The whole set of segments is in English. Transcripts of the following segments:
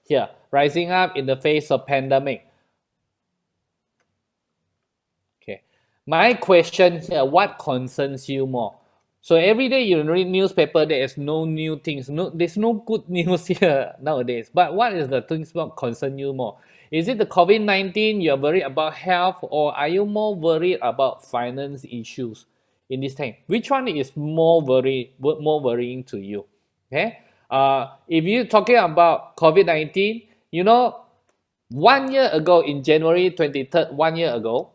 here, rising up in the face of pandemic. Okay, my question here, what concerns you more? So every day you read newspaper, there is no new things. No, there's no good news here nowadays. But what is the things that concern you more? Is it the COVID-19 you're worried about health, or are you more worried about finance issues in this time? Which one is more worrying to you? Okay. If you're talking about COVID-19, you know, 1 year ago in January 23rd, 1 year ago,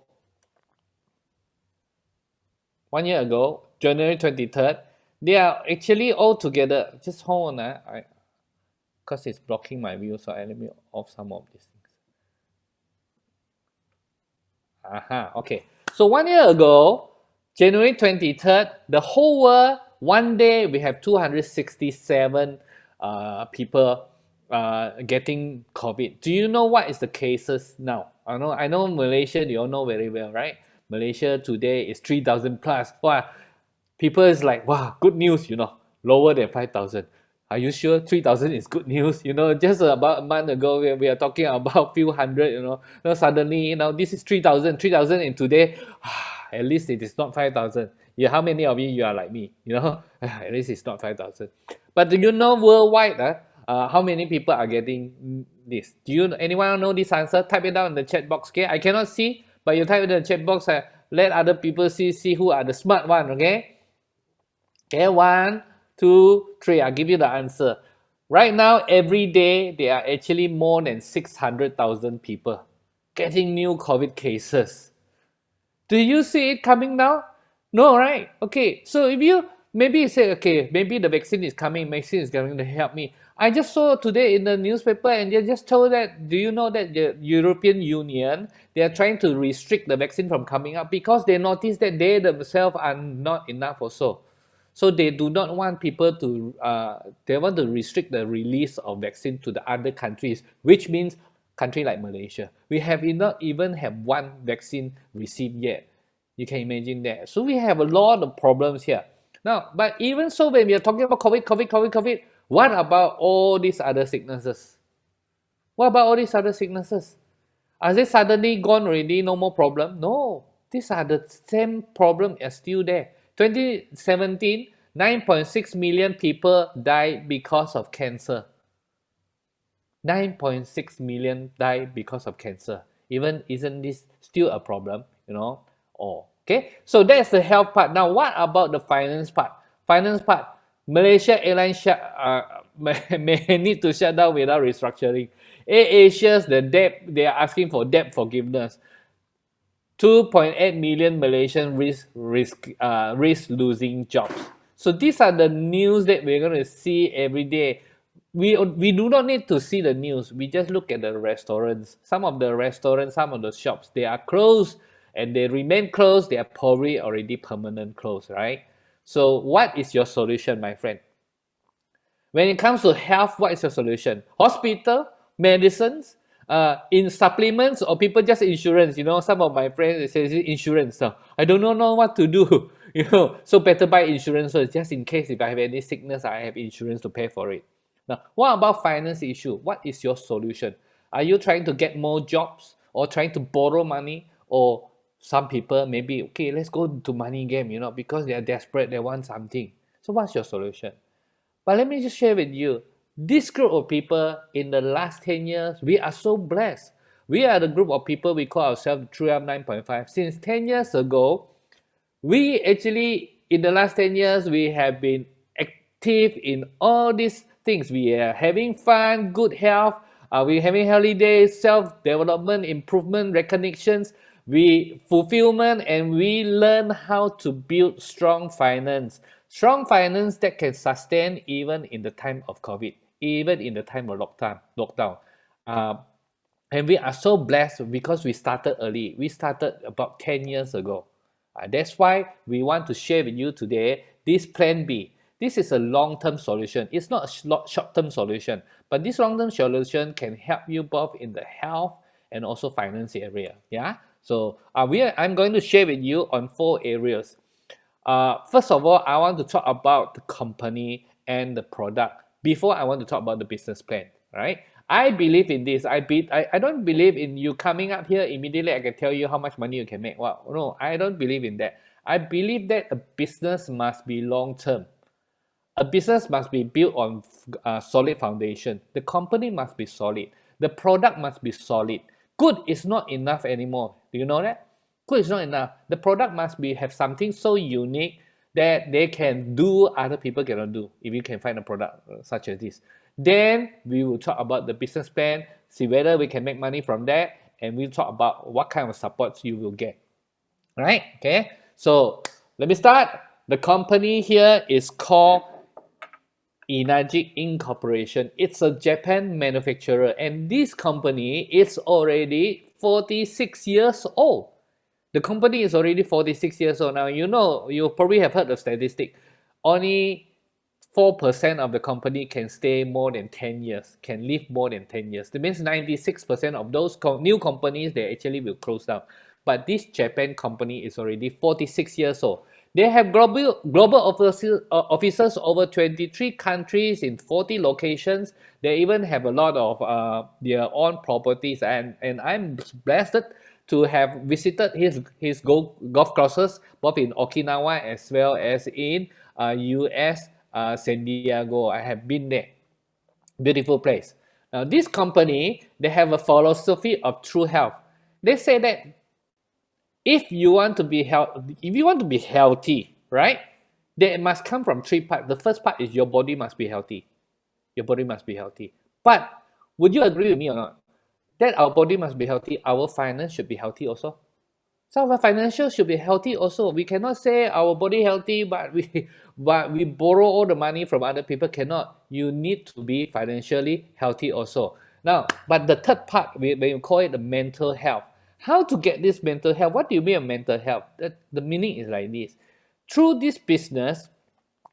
1 year ago, January 23rd, they are actually all together. Just hold on, because it's blocking my view, so let me off some of these things. Okay. So 1 year ago, January 23rd, the whole world, one day we have 267 people getting COVID. Do you know what is the cases now? I know Malaysia, you all know very well, right? Malaysia today is 3,000 plus. Wow. People is like, wow, good news, lower than 5,000. Are you sure 3,000 is good news? Just about a month ago, we are talking about few hundred, Now suddenly, this is 3,000, and today, at least it is not 5,000. Yeah, how many of you are like me? At least it's not 5,000. But do you know worldwide, how many people are getting this? Anyone know this answer? Type it down in the chat box, okay? I cannot see, but you type it in the chat box, let other people see who are the smart one, okay? Okay, 1, 2, 3. I'll give you the answer. Right now, every day, there are actually more than 600,000 people getting new COVID cases. Do you see it coming now? No, right? Okay, so if you maybe say, okay, maybe the vaccine is coming to help me. I just saw today in the newspaper, and they just told that, do you know that the European Union, they are trying to restrict the vaccine from coming up because they noticed that they themselves are not enough also. So they do not want people to, they want to restrict the release of vaccine to the other countries, which means country like Malaysia. We have not even have one vaccine received yet. You can imagine that. So we have a lot of problems here. Now, but even so, when we are talking about COVID, what about all these other sicknesses? What about all these other sicknesses? Are they suddenly gone already? No more problem? No, these are the same problem are still there. 2017, 9.6 million people died because of cancer. 9.6 million died because of cancer. Isn't this still a problem? Oh, okay. So that's the health part. Now, what about the finance part? Malaysia Airlines may need to shut down without restructuring. AirAsia's the debt, they are asking for debt forgiveness. 2.8 million Malaysians risk losing jobs. So these are the news that we're going to see every day. We do not need to see the news. We just look at the restaurants. Some of the restaurants, some of the shops, they are closed, and they remain closed. They are probably already permanent closed, right? So what is your solution, my friend? When it comes to health, what is your solution? Hospital, medicines, in supplements, or people just insurance? Some of my friends they say insurance. So I don't know what to do. So better buy insurance first, just in case if I have any sickness, I have insurance to pay for it. Now, what about finance issue? What is your solution? Are you trying to get more jobs, or trying to borrow money, or some people maybe, okay, let's go to money game, because they are desperate, they want something. So what's your solution? But let me just share with you, this group of people in the last 10 years, we are so blessed. We are the group of people we call ourselves 3M 9.5. Since 10 years ago, we actually, in the last 10 years, we have been active in all these things. We are having fun, good health, we're having holidays, self-development, improvement, recognitions, we fulfillment, and we learn how to build strong finance. Strong finance that can sustain even in the time of COVID, even in the time of lockdown. And we are so blessed because we started early. We started about 10 years ago. That's why we want to share with you today this Plan B. This is a long-term solution. It's not a short-term solution, but this long-term solution can help you both in the health and also finance area. Yeah. So I'm going to share with you on 4 areas. First of all, I want to talk about the company and the product before I want to talk about the business plan. Right? I believe in this. I don't believe in you coming up here immediately. I can tell you how much money you can make. Well, no, I don't believe in that. I believe that a business must be long term. A business must be built on a solid foundation. The company must be solid. The product must be solid. Good is not enough anymore. Do you know that? Good is not enough. The product must be have something so unique that they can do other people cannot do. If you can find a product such as this, then we will talk about the business plan, see whether we can make money from that, and we'll talk about what kind of supports you will get. Right? Okay. So let me start. The company here is called Inajik Incorporation. It's a Japan manufacturer, and this company is already 46 years old. The company is already 46 years old now. You know, you probably have heard the statistic. Only 4% of the company can stay more than 10 years, can live more than 10 years. That means 96% of those new companies, they actually will close down. But this Japan company is already 46 years old. They have global offices over 23 countries in 40 locations. They even have a lot of their own properties. And I'm blessed to have visited his golf courses, both in Okinawa as well as in US, San Diego. I have been there. Beautiful place. Now, this company, they have a philosophy of true health. They say that if you want to be healthy, right? They must come from three parts. The first part is your body must be healthy. Your body must be healthy. But would you agree with me or not? That our body must be healthy, our finance should be healthy also. So our financial should be healthy also. We cannot say our body healthy, but we borrow all the money from other people. Cannot. You need to be financially healthy also. Now, but the third part, we call it the mental health. How to get this mental health? What do you mean of mental health? The meaning is like this. Through this business,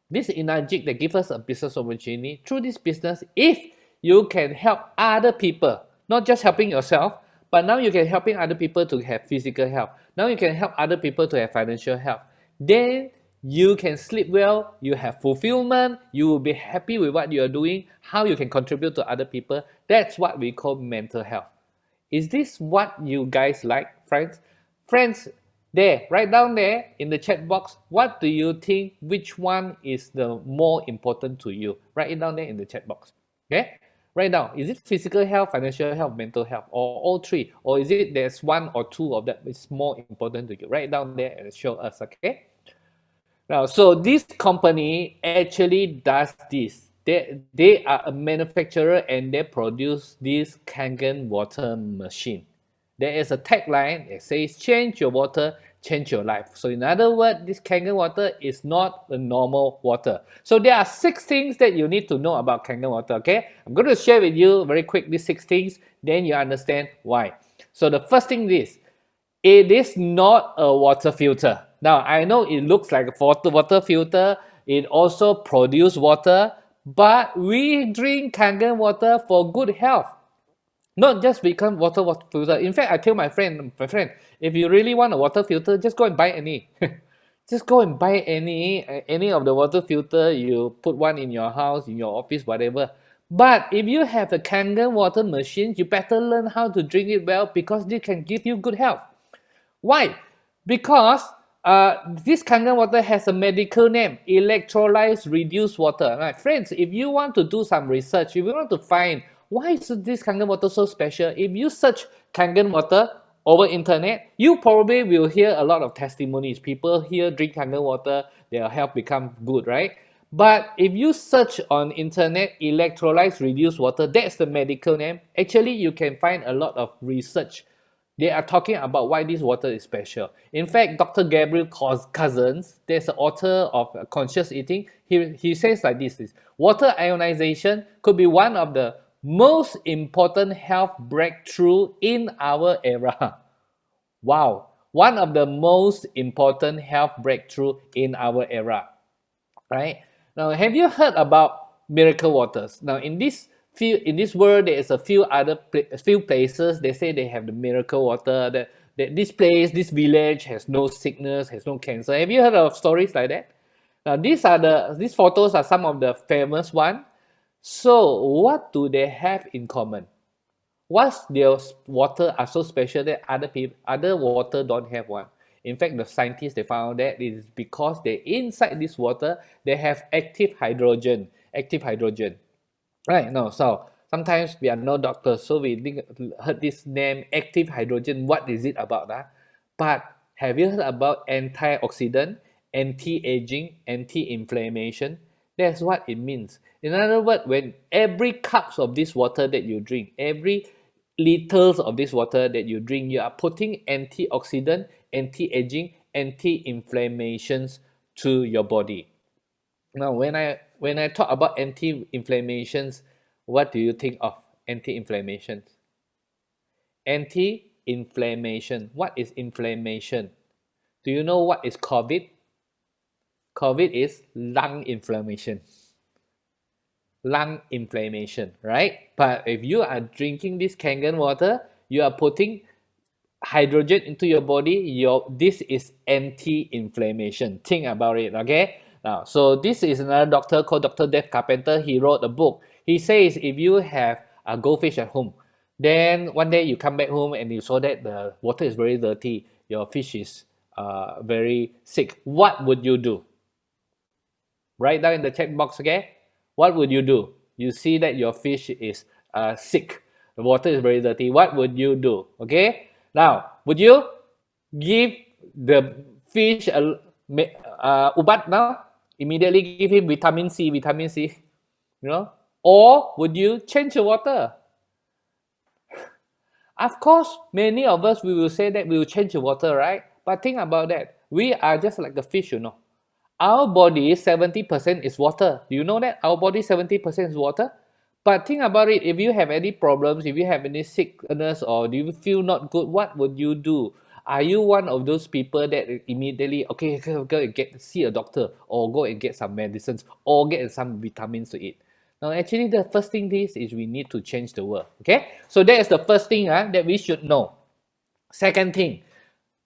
this Inajik that gives us a business opportunity, through this business, if you can help other people, not just helping yourself, but now you can helping other people to have physical health. Now you can help other people to have financial health. Then you can sleep well, you have fulfillment, you will be happy with what you are doing, how you can contribute to other people. That's what we call mental health. Is this what you guys like, friends? Friends, there, right down there in the chat box, what do you think, which one is the more important to you? Write it down there in the chat box. Okay? Right now, is it physical health, financial health, mental health, or all three? Or is it there's one or two of that is more important to you? Write down there and show us, okay? Now, so this company actually does this. They are a manufacturer and they produce this Kangen water machine. There is a tagline that says, change your water, change your life. So in other words, this Kangen water is not a normal water. So there are 6 things that you need to know about Kangen water, okay? I'm going to share with you very quick these 6 things, then you understand why. So the first thing is, it is not a water filter. Now, I know it looks like a water filter. It also produces water, but we drink Kangen water for good health. Not just become water filter. In fact, I tell my friend, if you really want a water filter, just go and buy any. Just go and buy any of the water filter. You put one in your house, in your office, whatever. But if you have a Kangen water machine, you better learn how to drink it well because this can give you good health. Why? Because this Kangen water has a medical name, electrolytes reduced water. Right, friends, if you want to do some research, if you want to find why is this Kangen water so special, if you search Kangen water over internet, you probably will hear a lot of testimonies. People here drink Kangen water, their health become good, right? But if you search on internet, electrolytes reduced water, that's the medical name. Actually, you can find a lot of research. They are talking about why this water is special. In fact, Dr. Gabriel Cousens, there's an author of Conscious Eating, he says like this, water ionization could be one of the most important health breakthrough in our era. Wow, one of the most important health breakthrough in our era, right? Now, have you heard about miracle waters? Now, in this world, there is a few places they say they have the miracle water. That this place, this village has no sickness, has no cancer. Have you heard of stories like that? Now, these photos are some of the famous ones. So, what do they have in common? What's their water are so special that other water don't have one? In fact, the scientists they found that it is because they inside this water they have active hydrogen. Active hydrogen. Right? No. So sometimes we are no doctors, so we think, heard this name active hydrogen. What is it about? But have you heard about antioxidant, anti-aging, anti-inflammation? That's what it means. In other words, when every cups of this water that you drink, every liters of this water that you drink, you are putting antioxidant, anti-aging, anti-inflammations to your body. Now, when I talk about anti-inflammations, what do you think of anti-inflammations? Anti-inflammation. What is inflammation? Do you know what is COVID? COVID is lung inflammation. Lung inflammation, right? But if you are drinking this Kangen water, you are putting hydrogen into your body, this is anti-inflammation. Think about it, okay? Now, so this is another doctor called Dr. Dave Carpenter. He wrote a book. He says if you have a goldfish at home, then one day you come back home and you saw that the water is very dirty, your fish is very sick. What would you do? Write down in the chat box, okay? What would you do? You see that your fish is sick. The water is very dirty. What would you do? Okay? Now, would you give the fish a ubat now? Immediately give him vitamin C, you know? Or would you change the water? Of course, many of us, we will say that we will change the water, right? But think about that. We are just like a fish, you know. Our body, 70% is water. Do you know that? Our body, 70% is water. But think about it. If you have any problems, if you have any sickness, or do you feel not good, what would you do? Are you one of those people that immediately, okay, go and see a doctor, or go and get some medicines, or get some vitamins to eat? Now, actually, the first thing is we need to change the world. Okay? So that is the first thing that we should know. Second thing,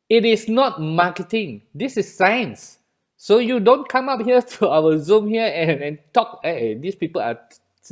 it is not marketing. This is science. So you don't come up here to our Zoom here and talk, hey, these people are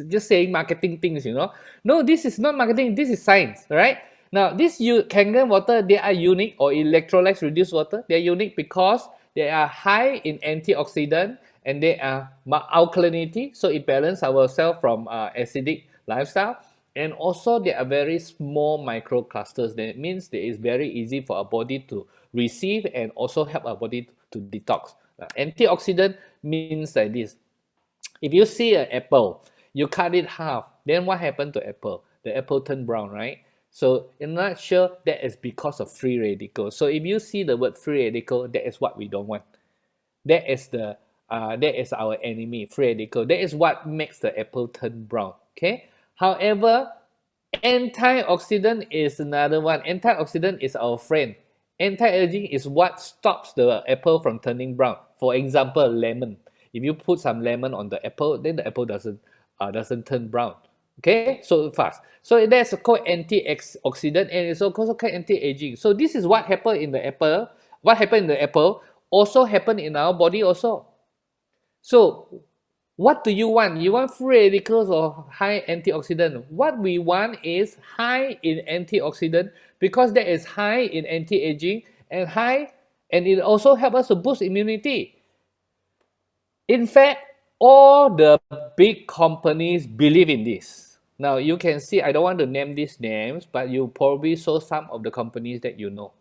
just saying marketing things, you know. No, this is not marketing, this is science, right? Now, this Kangen water, they are unique, or electrolytes reduced water. They are unique because they are high in antioxidant and they are alkalinity, so it balances ourselves from acidic lifestyle. And also, they are very small microclusters. That means that it's very easy for our body to receive and also help our body to detox. Antioxidant means like this. If you see an apple, you cut it half, then what happened to apple? The apple turned brown, right? So in a nutshell, that is because of free radicals. So if you see the word free radical, that is what we don't want. That is our enemy, free radical. That is what makes the apple turn brown. Okay. However, antioxidant is another one. Antioxidant is our friend. Anti-aging is what stops the apple from turning brown. For example, lemon. If you put some lemon on the apple, then the apple doesn't turn brown. Okay, so fast. So that's called antioxidant, and it's also called anti-aging. So this is what happened in the apple. What happened in the apple also happened in our body also. So what do you want? You want free radicals or high antioxidant? What we want is high in antioxidant, because that is high in anti-aging and it also helps us to boost immunity. In fact, all the big companies believe in this. Now you can see, I don't want to name these names, but you probably saw some of the companies that you know.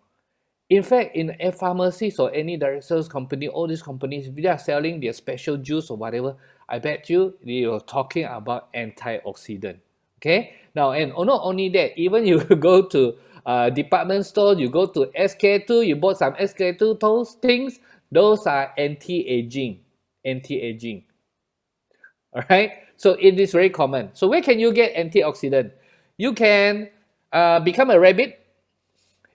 In fact, in a pharmacies or any direct sales company, all these companies, if they are selling their special juice or whatever, I bet you they are talking about antioxidant. Okay? Now, and not only that, even you go to department store, you go to SK2, you bought some SK2 those things, those are anti-aging. Anti-aging. All right? So it is very common. So where can you get antioxidant? You can become a rabbit,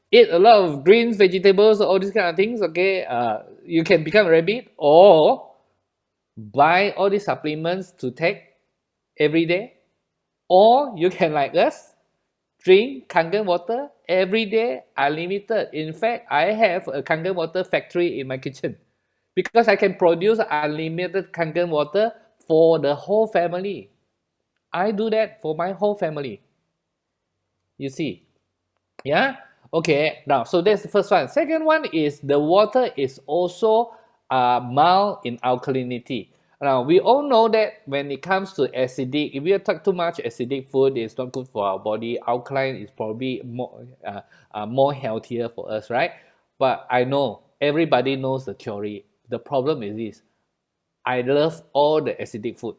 eat a lot of greens, vegetables, all these kind of things, okay? You can become a rabbit, or buy all these supplements to take every day. Or you can, like us, drink Kangen water every day, unlimited. In fact, I have a Kangen water factory in my kitchen because I can produce unlimited Kangen water for the whole family. I do that for my whole family. You see, yeah. Okay. Now, so that's the first one. Second one is the water is also mild in alkalinity. Now, we all know that when it comes to acidic, if you take too much acidic food, it's not good for our body. Alkaline is probably more healthier for us, right? But I know everybody knows the theory. The problem is this: I love all the acidic food.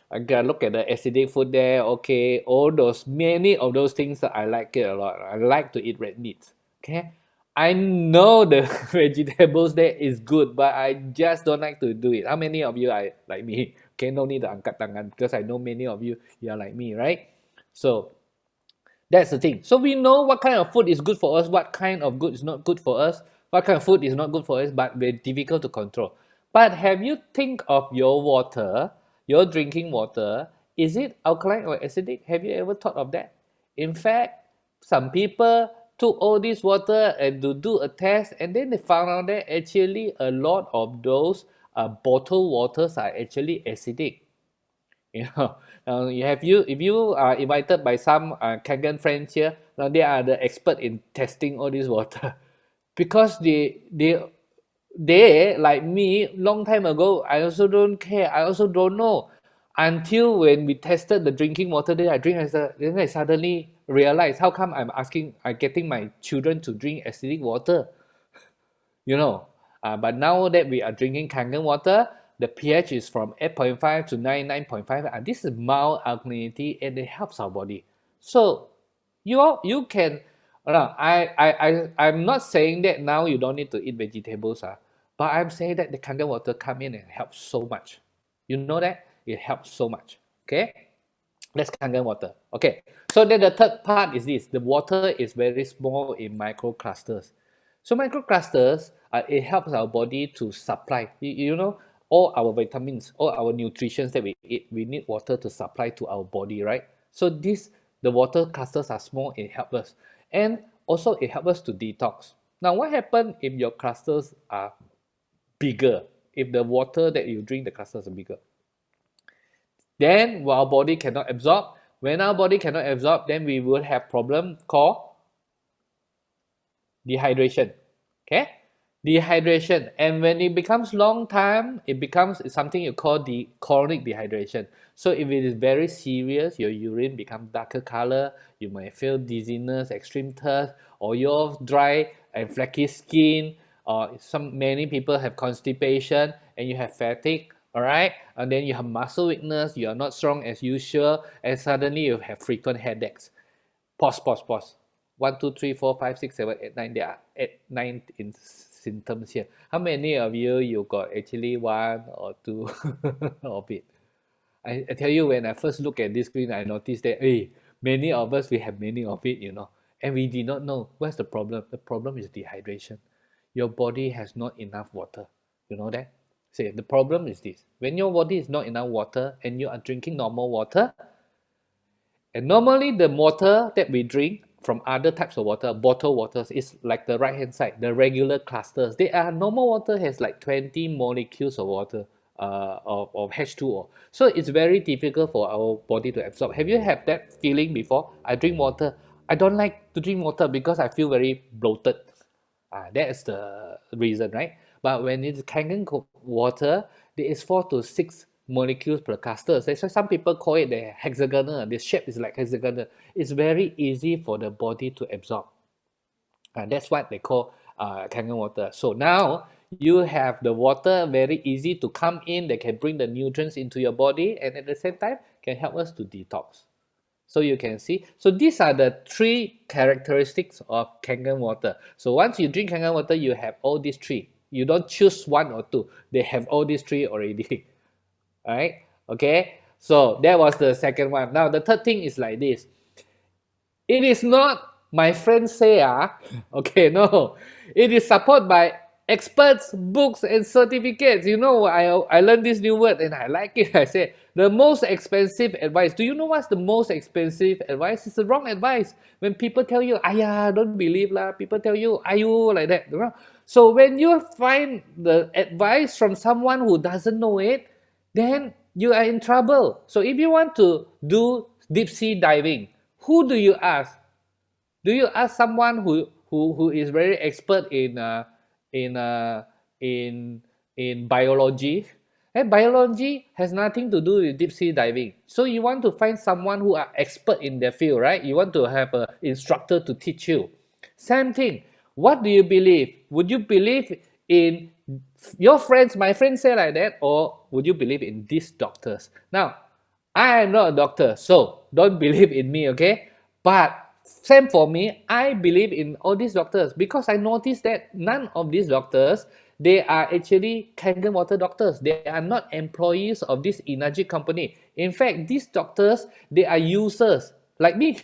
I gotta look at the acidic food there. Okay, all those many of those things that I like it a lot. I like to eat red meat. Okay, I know the vegetables there is good, but I just don't like to do it. How many of you are like me? Okay, no need to angkat tangan because I know many of you are like me, right? So that's the thing. So we know what kind of food is good for us, what kind of good is not good for us, what kind of food is not good for us, but very difficult to control. But have you think of your water, your drinking water, is it alkaline or acidic? Have you ever thought of that? In fact, some people took all this water and to do a test, and then they found out that actually a lot of those bottled waters are actually acidic. You know, if you are invited by some Kangen friends here, now they are the expert in testing all this water, because they like me long time ago. I also don't care. I also don't know until when we tested the drinking water. Then I drink, then I suddenly realize how come I'm getting my children to drink acidic water. You know. But now that we are drinking Kangen water, the pH is from 8.5 to 9.5. This is mild alkalinity and it helps our body. So you can, I'm not saying that now you don't need to eat vegetables, but I'm saying that the Kangen water come in and helps so much. You know that? It helps so much. Okay? That's Kangen water. Okay. So then the third part is this. The water is very small in microclusters. So microclusters, it helps our body to supply. You know, all our vitamins, all our nutrition that we eat, we need water to supply to our body, right? So the water clusters are small, it helps us. And also it helps us to detox. Now, what happens if your clusters are bigger? If the water that you drink, the clusters are bigger, then our body cannot absorb. When our body cannot absorb, then we will have problem called dehydration. Okay, dehydration, and when it becomes long time, it becomes something you call the chronic dehydration. So if it is very serious, your urine becomes darker color, you might feel dizziness, extreme thirst, or you're dry and flaky skin, or many people have constipation and you have fatigue. All right, and then you have muscle weakness, you are not strong as usual, and suddenly you have frequent headaches. Pause. 1, 2, 3, 4, 5, 6, 7, 8, 9. There are 9 symptoms here. How many of you got actually one or two of it? I tell you, when I first look at this screen, I noticed that hey, many of us we have many of it, and we did not know what's the problem. The problem is dehydration. Your body has not enough water. You know that? See, the problem is this: when your body is not enough water and you are drinking normal water, and normally the water that we drink from other types of water, bottled waters, is like the right hand side, the regular clusters. They are normal water has like 20 molecules of water, of H2O. So it's very difficult for our body to absorb. Have you had that feeling before? I drink water. I don't like to drink water because I feel very bloated. That is the reason, right? But when it's Kangen water, there is 4 to 6 molecules per cluster. That's why some people call it the hexagonal. The shape is like hexagonal. It's very easy for the body to absorb. That's what they call Kangen water. So now you have the water very easy to come in. They can bring the nutrients into your body, and at the same time can help us to detox. So you can see. So these are the 3 characteristics of Kangen water. So once you drink Kangen water, you have all these 3. You don't choose 1 or 2. They have all these 3 already. All right. Okay. So that was the second one. Now the third thing is like this. It is not my friends say, okay, no. It is supported by experts, books, and certificates. I learned this new word and I like it. I say, the most expensive advice. Do you know what's the most expensive advice? It's the wrong advice. When people tell you, don't believe lah. People tell you, ayu, like that. So when you find the advice from someone who doesn't know it, then you are in trouble. So if you want to do deep sea diving, who do you ask? Do you ask someone who is very expert in uh, in in biology? And biology has nothing to do with deep sea diving. So you want to find someone who are expert in their field, right? You want to have an instructor to teach you. Same thing. What do you believe? Would you believe in your friends, my friends say like that, or would you believe in these doctors? Now, I am not a doctor, so don't believe in me, okay? But same for me, I believe in all these doctors because I noticed that none of these doctors, they are actually Kangen water doctors. They are not employees of this Energy company. In fact, these doctors, they are users like me.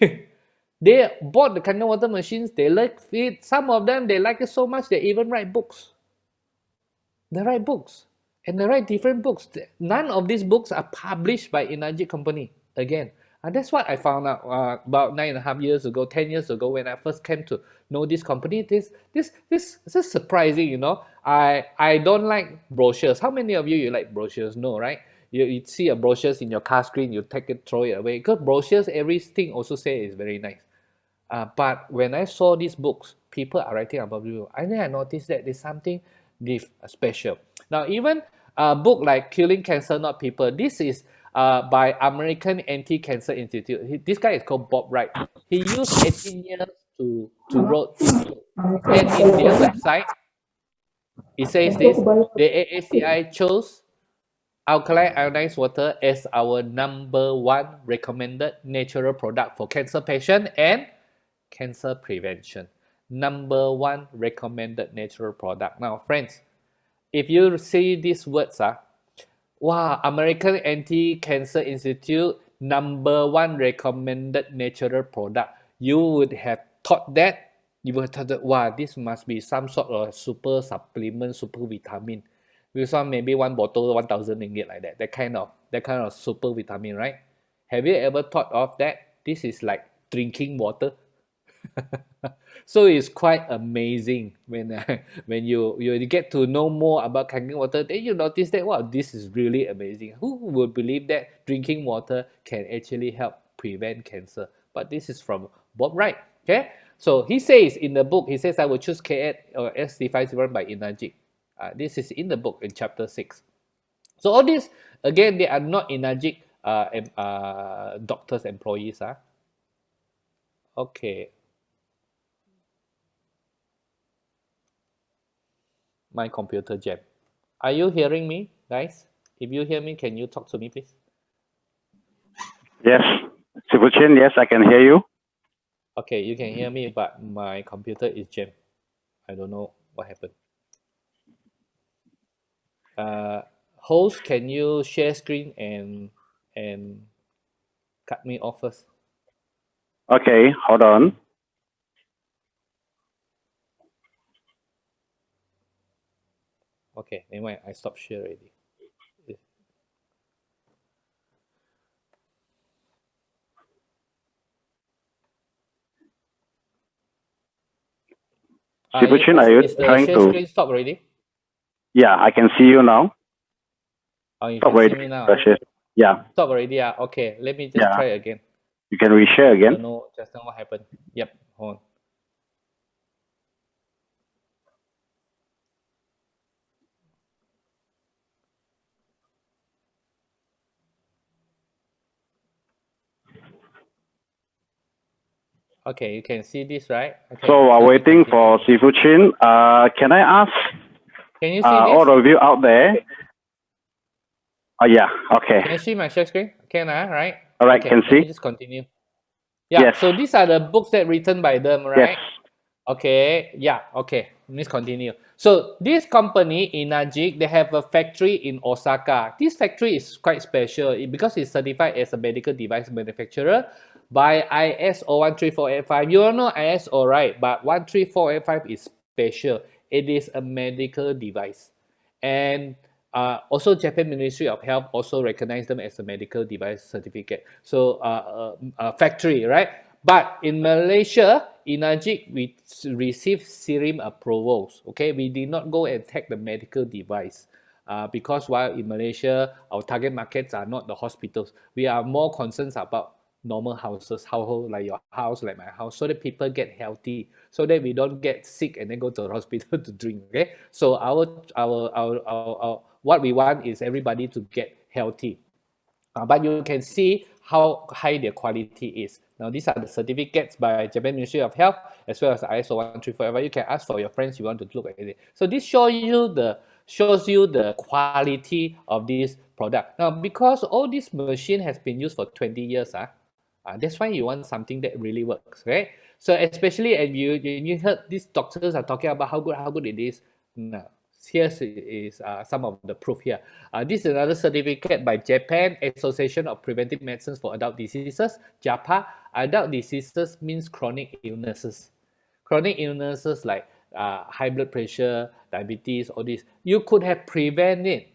They bought the Kangen water machines, they like it. Some of them, they like it so much, they even write books. They write books and they write different books. None of these books are published by Energy company. Again, and that's what I found out about 9.5 years ago, 10 years ago when I first came to know this company. This is surprising, you know. I don't like brochures. How many of you like brochures? No, right? You see a brochures in your car screen, you take it, throw it away. Because brochures, everything also say is very nice. But when I saw these books, people are writing about you. And then I noticed that there's something special. Now, even a book like Killing Cancer, Not People, this is by American Anti-Cancer Institute. This guy is called Bob Wright. He used 18 years to wrote this book. And in their website, it says this, the AACI chose alkaline ionized water as our number one recommended natural product for cancer patient and cancer prevention. Number one recommended natural product. Now, friends, if you see these words, wow, American Anti-Cancer Institute, number one recommended natural product, you would have thought that, you would have thought that, wow, this must be some sort of super supplement, super vitamin. This one maybe one bottle, 1,000 ringgit like that. That kind of super vitamin, right? Have you ever thought of that? This is like drinking water. So it's quite amazing when when you get to know more about drinking water, then you notice that wow, this is really amazing. Who would believe that drinking water can actually help prevent cancer? But this is from Bob Wright. Okay, so he says in the book, he says I will choose K8 or SD50 by Energy. This is in the book in chapter 6. So all these again, they are not Energy doctors employees. Okay. My computer jam. Are you hearing me, guys? If you hear me, can you talk to me, please? Yes, Sifu Chin, yes, I can hear you. Okay, you can hear me, but my computer is jammed. I don't know what happened. Host, can you share screen and cut me off first? Okay, hold on. Okay, never mind. I stopped share already. Sifu Chin, are you Is the trying share to? screen stop already? Yeah, I can see you now. Oh, you Stop can see already. me now. Yeah, Stop already. Okay, let me just yeah. try again. You can reshare I again. don't know just now what happened. Yep, hold on. Okay, you can see this, right? Okay, So while let me waiting continue. for Sifu Chin, can I ask Can you see this? all of you out there? Oh yeah, okay. Can you see my share screen? Can right? All right, Okay, can let see. me just continue. Yeah, Yes, so these are the books that written by them, yes. right? Okay, yeah, okay. Let's continue. So this company, Inajik, they have a factory in Osaka. This factory is quite special because it's certified as a medical device manufacturer by ISO 13485. You all know ISO, right? But 13485 is special. It is a medical device. And also Japan Ministry of Health also recognize them as a medical device certificate. So factory, right? But in Malaysia, Inajik, we received serum approvals. Okay, we did not go and take the medical device. Because while in Malaysia, our target markets are not the hospitals, we are more concerned about normal household like your house, like my house, so that people get healthy, so that we don't get sick and then go to the hospital to drink. Okay, so what we want is everybody to get healthy. But you can see how high the quality is. Now, these are the certificates by Japan Ministry of Health as well as ISO 134. You can ask for your friends you want to look at it. So this shows you the quality of this product. Now, because all this machine has been used for 20 years, that's why you want something that really works, right? So especially and you heard these doctors are talking about how good it is. No, here is some of the proof here. This is another certificate by Japan Association of Preventive Medicines for Adult Diseases, JAPA. Adult diseases means chronic illnesses. Chronic illnesses like high blood pressure, diabetes, all this. You could have prevented it.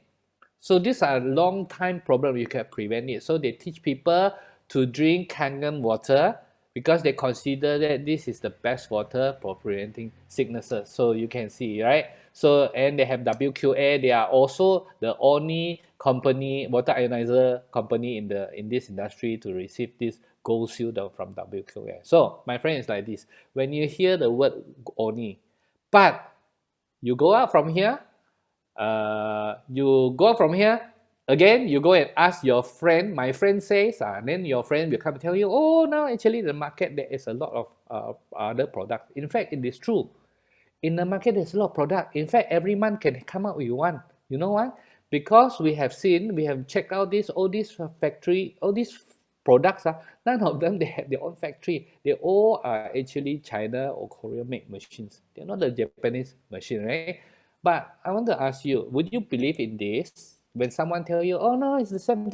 So these are long time problem you can prevent it. So they teach people to drink Kangen water because they consider that this is the best water for preventing sicknesses. So you can see, right? So and they have WQA. They are also the only company, water ionizer company in this industry to receive this gold seal from WQA. So my friend is like this. When you hear the word oni, but you go out from here, you go from here again, you go and ask your friend, my friend says, and then your friend will come and tell you, oh, now actually the market there is a lot of other products. In fact, it is true. In the market, there's a lot of product. In fact, every month can come up with one. You know why? Because we have checked out all these factory, all these products. None of them they have their own factory. They all are actually China or Korea made machines. They're not the Japanese machine, right? But I want to ask you, would you believe in this when someone tell you, oh no, it's the same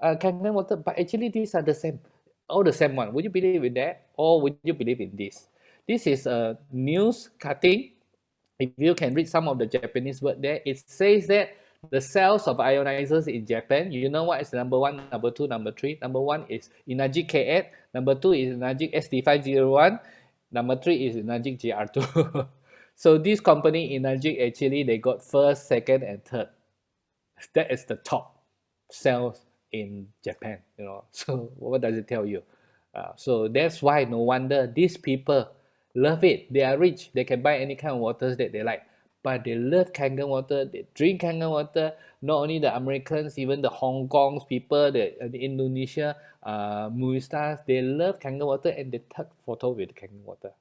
Kangen water, but actually these are the same, all the same one. Would you believe in that, or would you believe in this? This is a news cutting. If you can read some of the Japanese word there, it says that the sales of ionizers in Japan, you know what is number one, number two, number three? Number one is Inajik K8, number two is Inajik SD501, number three is Inajik GR2. So this company Inajik actually they got first, second, and third. That is the top sales in Japan. So what does it tell you? So that's why no wonder these people love it. They are rich. They can buy any kind of waters that they like. But they love Kangen water. They drink Kangen water. Not only the Americans, even the Hong Kong's people, the Indonesia movie stars, they love Kangen water and they take photo with Kangen water.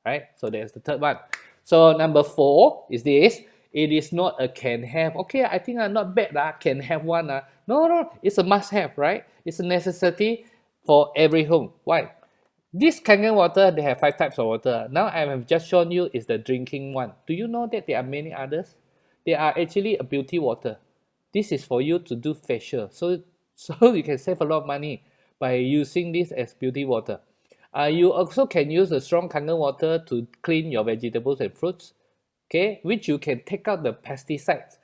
Right? So there's the third one. So number 4 is this. It is not a can have. Okay, I think I'm not bad. Can have one. No, it's a must have, right? It's a necessity for every home. Why? This Kangen water, they have 5 types of water. Now I have just shown you is the drinking one. Do you know that there are many others? They are actually a beauty water. This is for you to do facial. So you can save a lot of money by using this as beauty water. You also can use the strong Kangen water to clean your vegetables and fruits, okay, which you can take out the pesticides.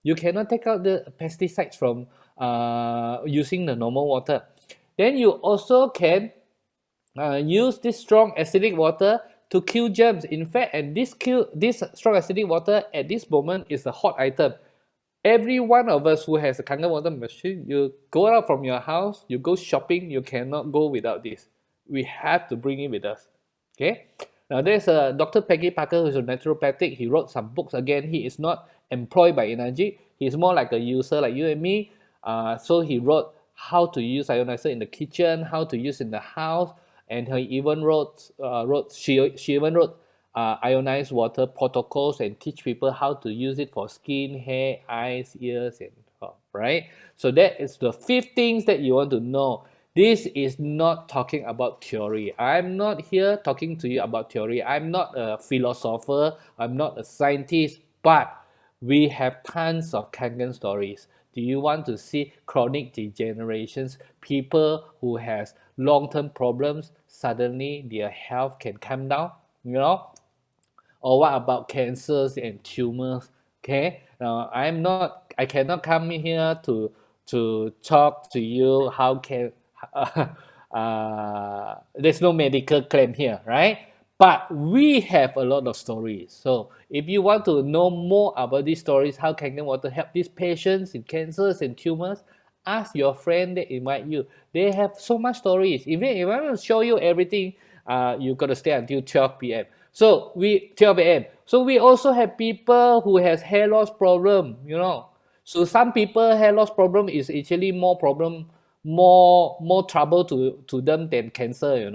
You cannot take out the pesticides from using the normal water. Then you also can use this strong acidic water to kill germs. In fact, and this strong acidic water at this moment is a hot item. Every one of us who has a Kangen water machine, you go out from your house, you go shopping, you cannot go without this. We have to bring it with us. Okay. Now there's a Dr. Peggy Parker who's a naturopathic. He wrote some books. Again, he is not employed by Energy. He's more like a user like you and me. So he wrote how to use ionizer in the kitchen, how to use in the house, and he even she even wrote ionized water protocols and teach people how to use it for skin, hair, eyes, ears, and right. So that is the 5 things that you want to know. This is not talking about theory. I'm not here talking to you about theory. I'm not a philosopher. I'm not a scientist. But we have tons of Kangen stories. Do you want to see chronic degenerations? People who has long-term problems, suddenly their health can come down, Or what about cancers and tumors? Okay, now I cannot come here to talk to you how can there's no medical claim here, right? But we have a lot of stories. So if you want to know more about these stories, how Kangen water help these patients in cancers and tumors, Ask your friend that invite you. They have so much stories. Even if I want to show you everything, you got to stay until 12 p.m. So we 12 a.m. So we also have people who has hair loss problem. So some people hair loss problem is actually more problem, more trouble to them than cancer.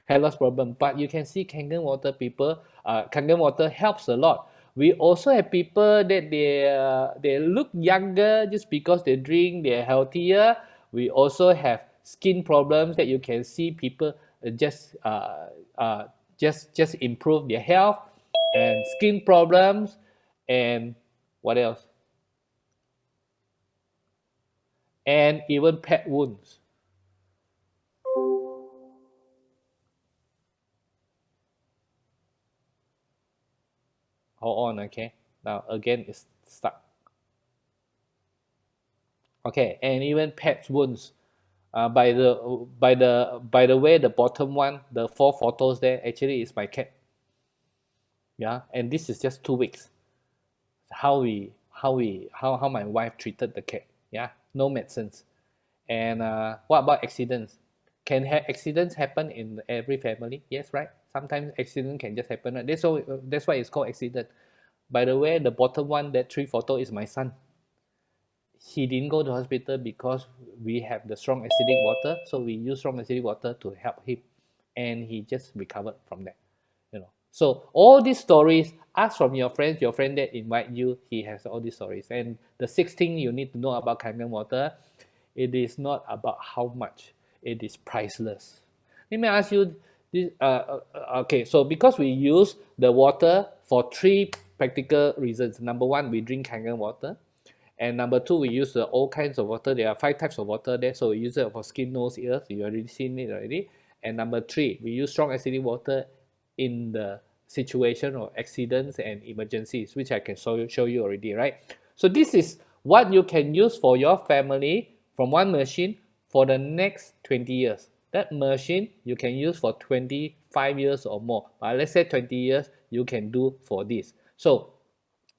Hair loss problem. But you can see Kangen water people, Kangen water helps a lot. We also have people that they look younger just because they drink, they're healthier. We also have skin problems that you can see people uh, just improve their health and skin problems and what else? And even pet wounds. Hold on, okay. Now again it's stuck. Okay, and even pet wounds. By the way, the bottom one, the four photos there, actually is my cat. Yeah, and this is just 2 weeks. How my wife treated the cat. Yeah, no medicines. And what about accidents? Can accidents happen in every family? Yes, right. Sometimes accident can just happen. Right? That's why it's called accident. By the way, the bottom one, that three photo is my son. He didn't go to hospital because we have the strong acidic water, so we use strong acidic water to help him, and he just recovered from that. So all these stories, ask from your friend that invite you, he has all these stories. And the sixth thing you need to know about Kangen water, it is not about how much, it is priceless. Let me ask you this. Okay, so because we use the water for three practical reasons. Number one, we drink Kangen water. And number two, we use all kinds of water. There are 5 types of water there, so we use it for skin, nose, ears. You already seen it already. And number three, we use strong acidic water in the situation of accidents and emergencies, which I can show you already, right? So this is what you can use for your family from one machine for the next 20 years. That machine you can use for 25 years or more. But let's say 20 years, you can do for this. So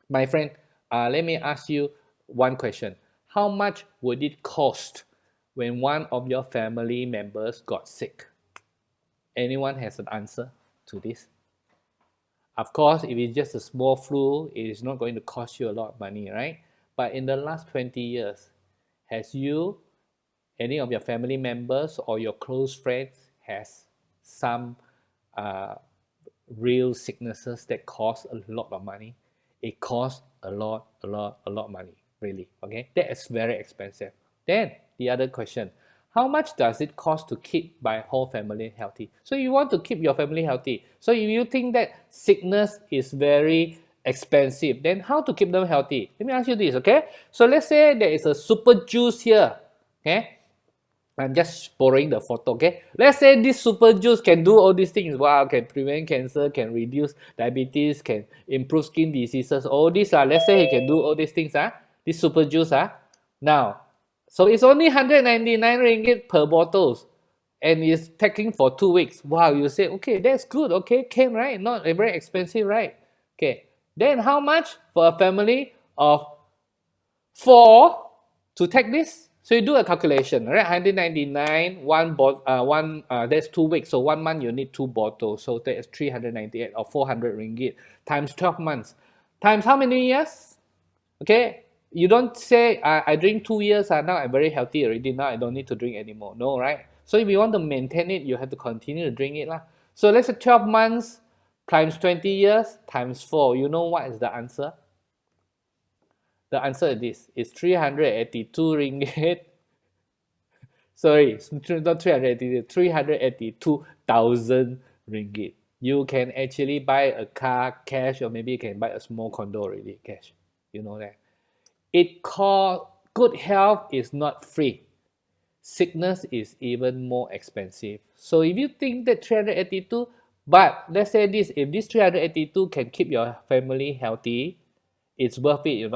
my friend, let me ask you one question. How much would it cost when one of your family members got sick? Anyone has an answer to this? Of course, if it's just a small flu, it is not going to cost you a lot of money, right? But in the last 20 years, has you, any of your family members or your close friends has some uh, real sicknesses that cost a lot of money? It costs a lot of money, really. Okay, that is very expensive. Then the other question, how much does it cost to keep my whole family healthy? So you want to keep your family healthy. So if you think that sickness is very expensive, then how to keep them healthy? Let me ask you this, okay? So let's say there is a super juice here, okay? I'm just borrowing the photo, okay? Let's say this super juice can do all these things. Wow, can prevent cancer, can reduce diabetes, can improve skin diseases. All these are, let's say he can do all these things, this super juice. Now, so it's only 199 ringgit per bottles and it's taking for 2 weeks. Wow, you say, okay, that's good, okay, can, right? Not very expensive, right? Okay, then how much for a family of 4 to take this? So you do a calculation, right? 199, that's 2 weeks. So 1 month you need 2 bottles. So that is 398 or 400 ringgit times 12 months. Times how many years? Okay. You don't say, I drink 2 years, now I'm very healthy already. Now I don't need to drink anymore. No, right? So if you want to maintain it, you have to continue to drink it. So let's say 12 months times 20 years times 4. You know what is the answer? The answer is this. It's 382 ringgit. Sorry, not 380, 382,000 ringgit. You can actually buy a car cash, or maybe you can buy a small condo already cash. You know that. It called good health is not free. Sickness is even more expensive. So if you think that 382, but let's say this, if this 382 can keep your family healthy, it's worth it.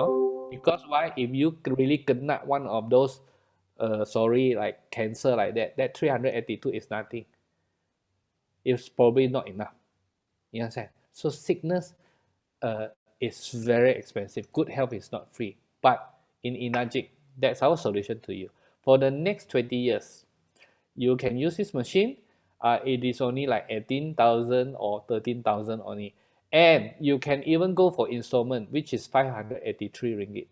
Because why? If you really kena one of those, sorry, like cancer like that 382 is nothing. It's probably not enough. You understand? So sickness is very expensive. Good health is not free. But in Inajik, That's our solution to you. For the next 20 years, you can use this machine. It is only like 18,000 or 13,000 only. And you can even go for installment, which is 583 ringgit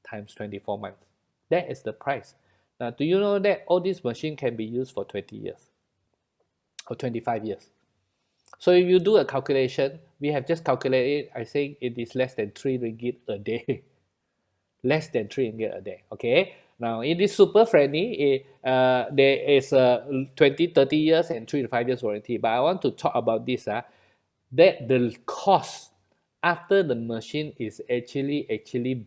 times 24 months. That is the price. Now, do you know that all this machine can be used for 20 years or 25 years? So if you do a calculation, we have just calculated, I think it is less than 3 ringgit a day. Less than 3 ringgit a day. Okay. Now it is super friendly. There is a 20, 30 years and 3 to 5 years warranty. But I want to talk about this. That the cost after the machine is actually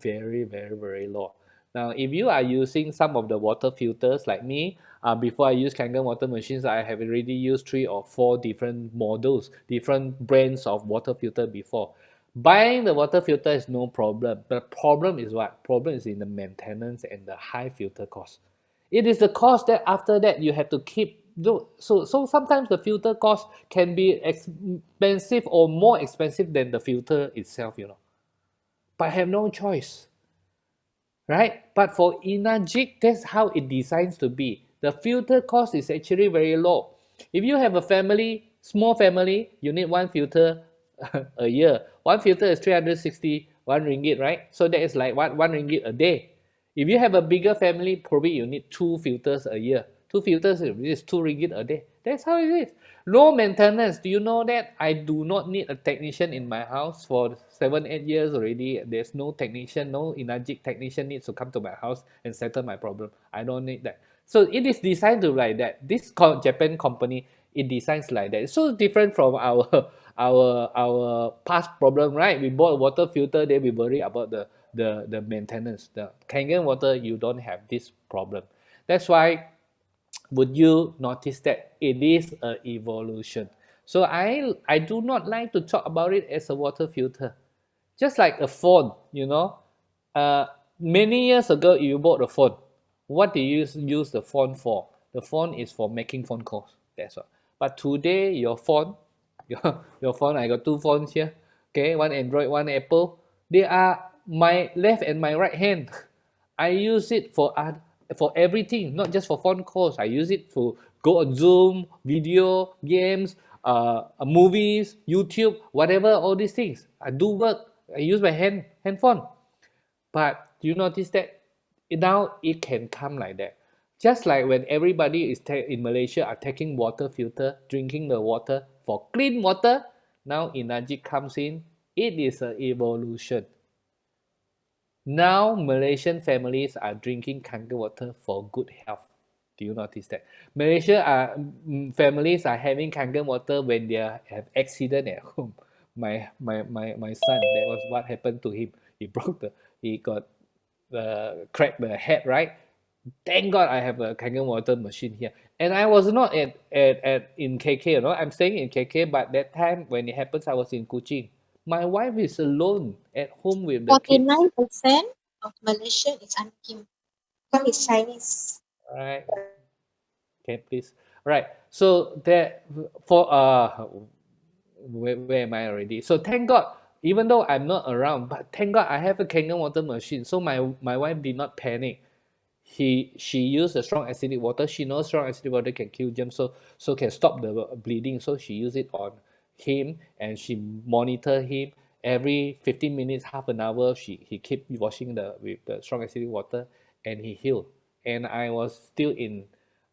very low. Now, if you are using some of the water filters like me, before I use Kangen water machines, I have already used 3 or 4 different models, different brands of water filter before. Buying the water filter is no problem. The problem is what? Problem is in the maintenance and the high filter cost. It is the cost that after that you have to keep. So sometimes the filter cost can be expensive or more expensive than the filter itself. But I have no choice, right? But for Inagic, that's how it designs to be. The filter cost is actually very low. If you have a family, small family, you need one filter a year. One filter is 361 ringgit, right? So that is like one ringgit a day. If you have a bigger family, probably you need 2 filters a year. 2 filters is 2 ringgit a day. That's how it is. Low maintenance. Do you know that I do not need a technician in my house for 7, 8 years already? There's no technician, no Inagic technician needs to come to my house and settle my problem. I don't need that. So it is designed to like that. This Japan company, it designs like that. It's so different from our our past problem, right? We bought a water filter, then we worry about the maintenance. The Kangen water, you don't have this problem. That's why would you notice that it is an evolution. So I do not like to talk about it as a water filter. Just like a phone. Uh, Many years ago, you bought a phone. What do you use the phone for? The phone is for making phone calls. That's all. But today, your phone, your phone, I got 2 phones here. Okay, one Android, one Apple. They are my left and my right hand. I use it for everything, not just for phone calls. I use it to go on Zoom, video, games, movies, YouTube, whatever, all these things. I do work. I use my handphone. But you notice that now it can come like that. Just like when everybody is in Malaysia are taking water filter, drinking the water for clean water, now Inagic comes in. It is an evolution. Now Malaysian families are drinking Kangen water for good health. Do you notice that? Families are having Kangen water when they have accident at home. My son, that was what happened to him. He got cracked the head, right? Thank God I have a Kangen water machine here. And I was not at in KK, I'm staying in KK, but that time when it happens, I was in Kuching. My wife is alone at home with the kids. 49% of Malaysia is unskilled because it's Chinese. Right. Okay, please. Right. So that for where am I already? So thank God, even though I'm not around, but thank God I have a Kangen water machine. So my wife did not panic. She used a strong acidic water. She knows strong acidic water can kill germs, so can stop the bleeding. So she used it on him and she monitor him every 15 minutes, half an hour. He keep washing with the strong acidic water and he healed. And I was still in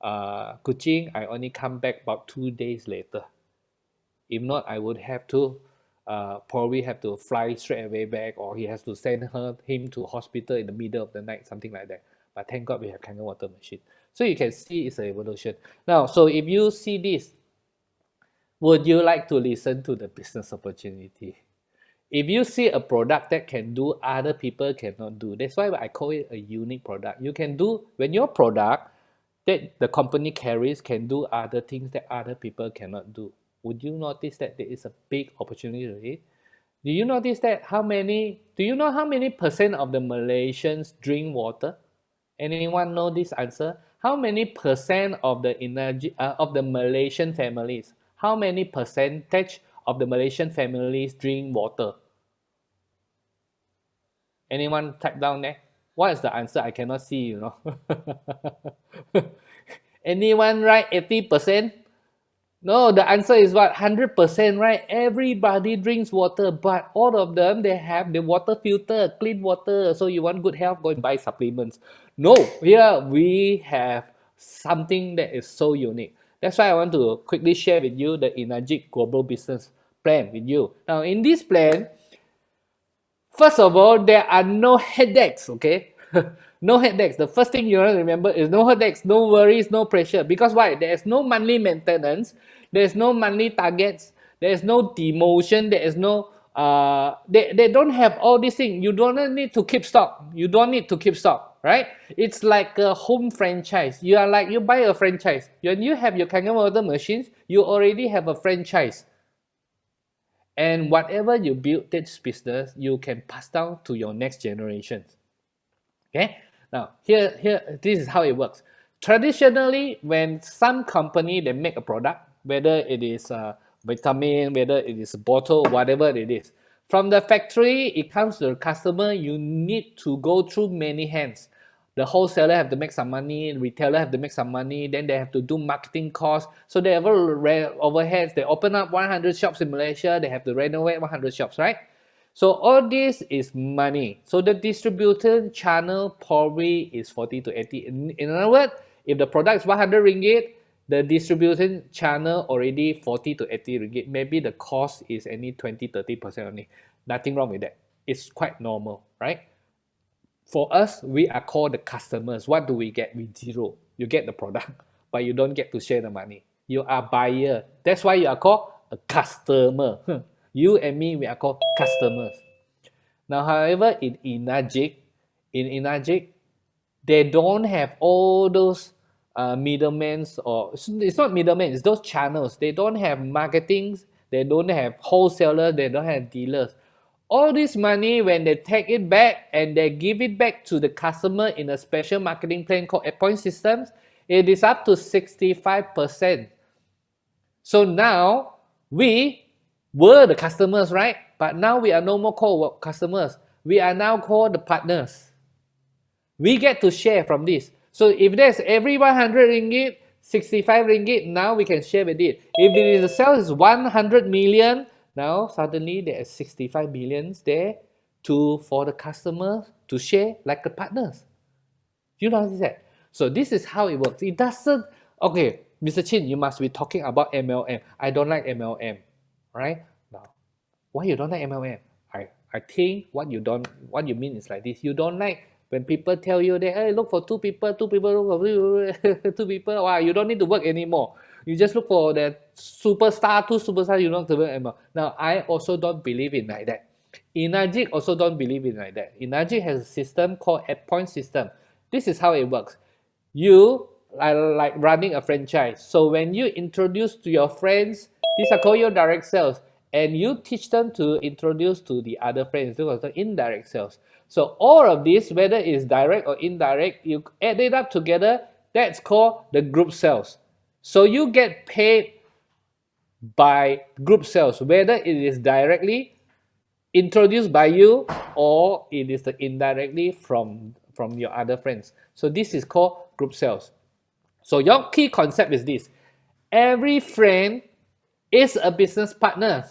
Kuching. I only come back about 2 days later. If not, I would have to probably have to fly straight away back, or he has to send him to hospital in the middle of the night, something like that. But thank God we have Kangen water machine. So you can see it's an evolution. Now, so if you see this, would you like to listen to the business opportunity? If you see a product that can do other people cannot do, that's why I call it a unique product. You can do when your product that the company carries can do other things that other people cannot do. Would you notice that there is a big opportunity to it? Do you notice that do you know how many percent of the Malaysians drink water? Anyone know this answer? How many percent of the energy of the Malaysian families? How many percentage of the Malaysian families drink water? Anyone type down there? What is the answer? I cannot see, you know. Anyone write 80%? No, the answer is what? 100%, right? Everybody drinks water, but all of them, they have the water filter, clean water. So you want good health, go and buy supplements. No, here we have something that is so unique. That's why I want to quickly share with you the Inajik Global Business Plan with you. Now, in this plan, first of all, there are no headaches, okay? No headaches. The first thing you want to remember is no headaches, no worries, no pressure. Because why? There is no monthly maintenance, there's no monthly targets, there is no demotion, there is no they don't have all these things. You don't need to keep stock. You don't need to keep stock, right? It's like a home franchise. You are like you buy a franchise. When you have your Kangen water machines, you already have a franchise. And whatever you build this business, you can pass down to your next generations. Okay. Now here, this is how it works. Traditionally, when some company they make a product, whether it is a vitamin, whether it is a bottle, whatever it is, from the factory it comes to the customer. You need to go through many hands. The wholesaler have to make some money, retailer have to make some money, then they have to do marketing costs. So they have overheads. They open up 100 shops in Malaysia, they have to renovate 100 shops, right? So all this is money. So the distribution channel probably is 40 to 80. In other words, if the product is 100 ringgit, the distribution channel already 40 to 80 ringgit. Maybe the cost is only 20-30% only. Nothing wrong with that. It's quite normal, right? For us, we are called the customers. What do we get? We zero. You get the product, but you don't get to share the money. You are buyer. That's why you are called a customer. You and me, we are called customers. Now, however, in Inajik, they don't have all those middlemen, or it's not middlemen, it's those channels. They don't have marketing, they don't have wholesalers, they don't have dealers. All this money, when they take it back and they give it back to the customer in a special marketing plan called point systems, it is up to 65%. So now we were the customers, right? But now we are no more called customers. We are now called the partners. We get to share from this. So if there's every 100 ringgit, 65 ringgit, now we can share with it. If it is the sales is 100 million, now suddenly there is 65 millions there for the customers to share like the partners. You know that? So this is how it works. It doesn't, okay, Mr. Chin, you must be talking about MLM. I don't like MLM, right? Now, why you don't like MLM? I think what you mean is like this. You don't like when people tell you that, hey, look for two people, look for two people. Wow, you don't need to work anymore. You just look for that superstar, two superstars, you don't have to work anymore. Now, I also don't believe in like that. Inajik also don't believe in like that. Inajik has a system called point system. This is how it works. You are like running a franchise. So when you introduce to your friends, these are called your direct sales. And you teach them to introduce to the other friends. Those are indirect sales. So all of this, whether it's direct or indirect, you add it up together, that's called the group sales. So you get paid by group sales, whether it is directly introduced by you or it is indirectly from your other friends. So this is called group sales. So your key concept is this: every friend is a business partner,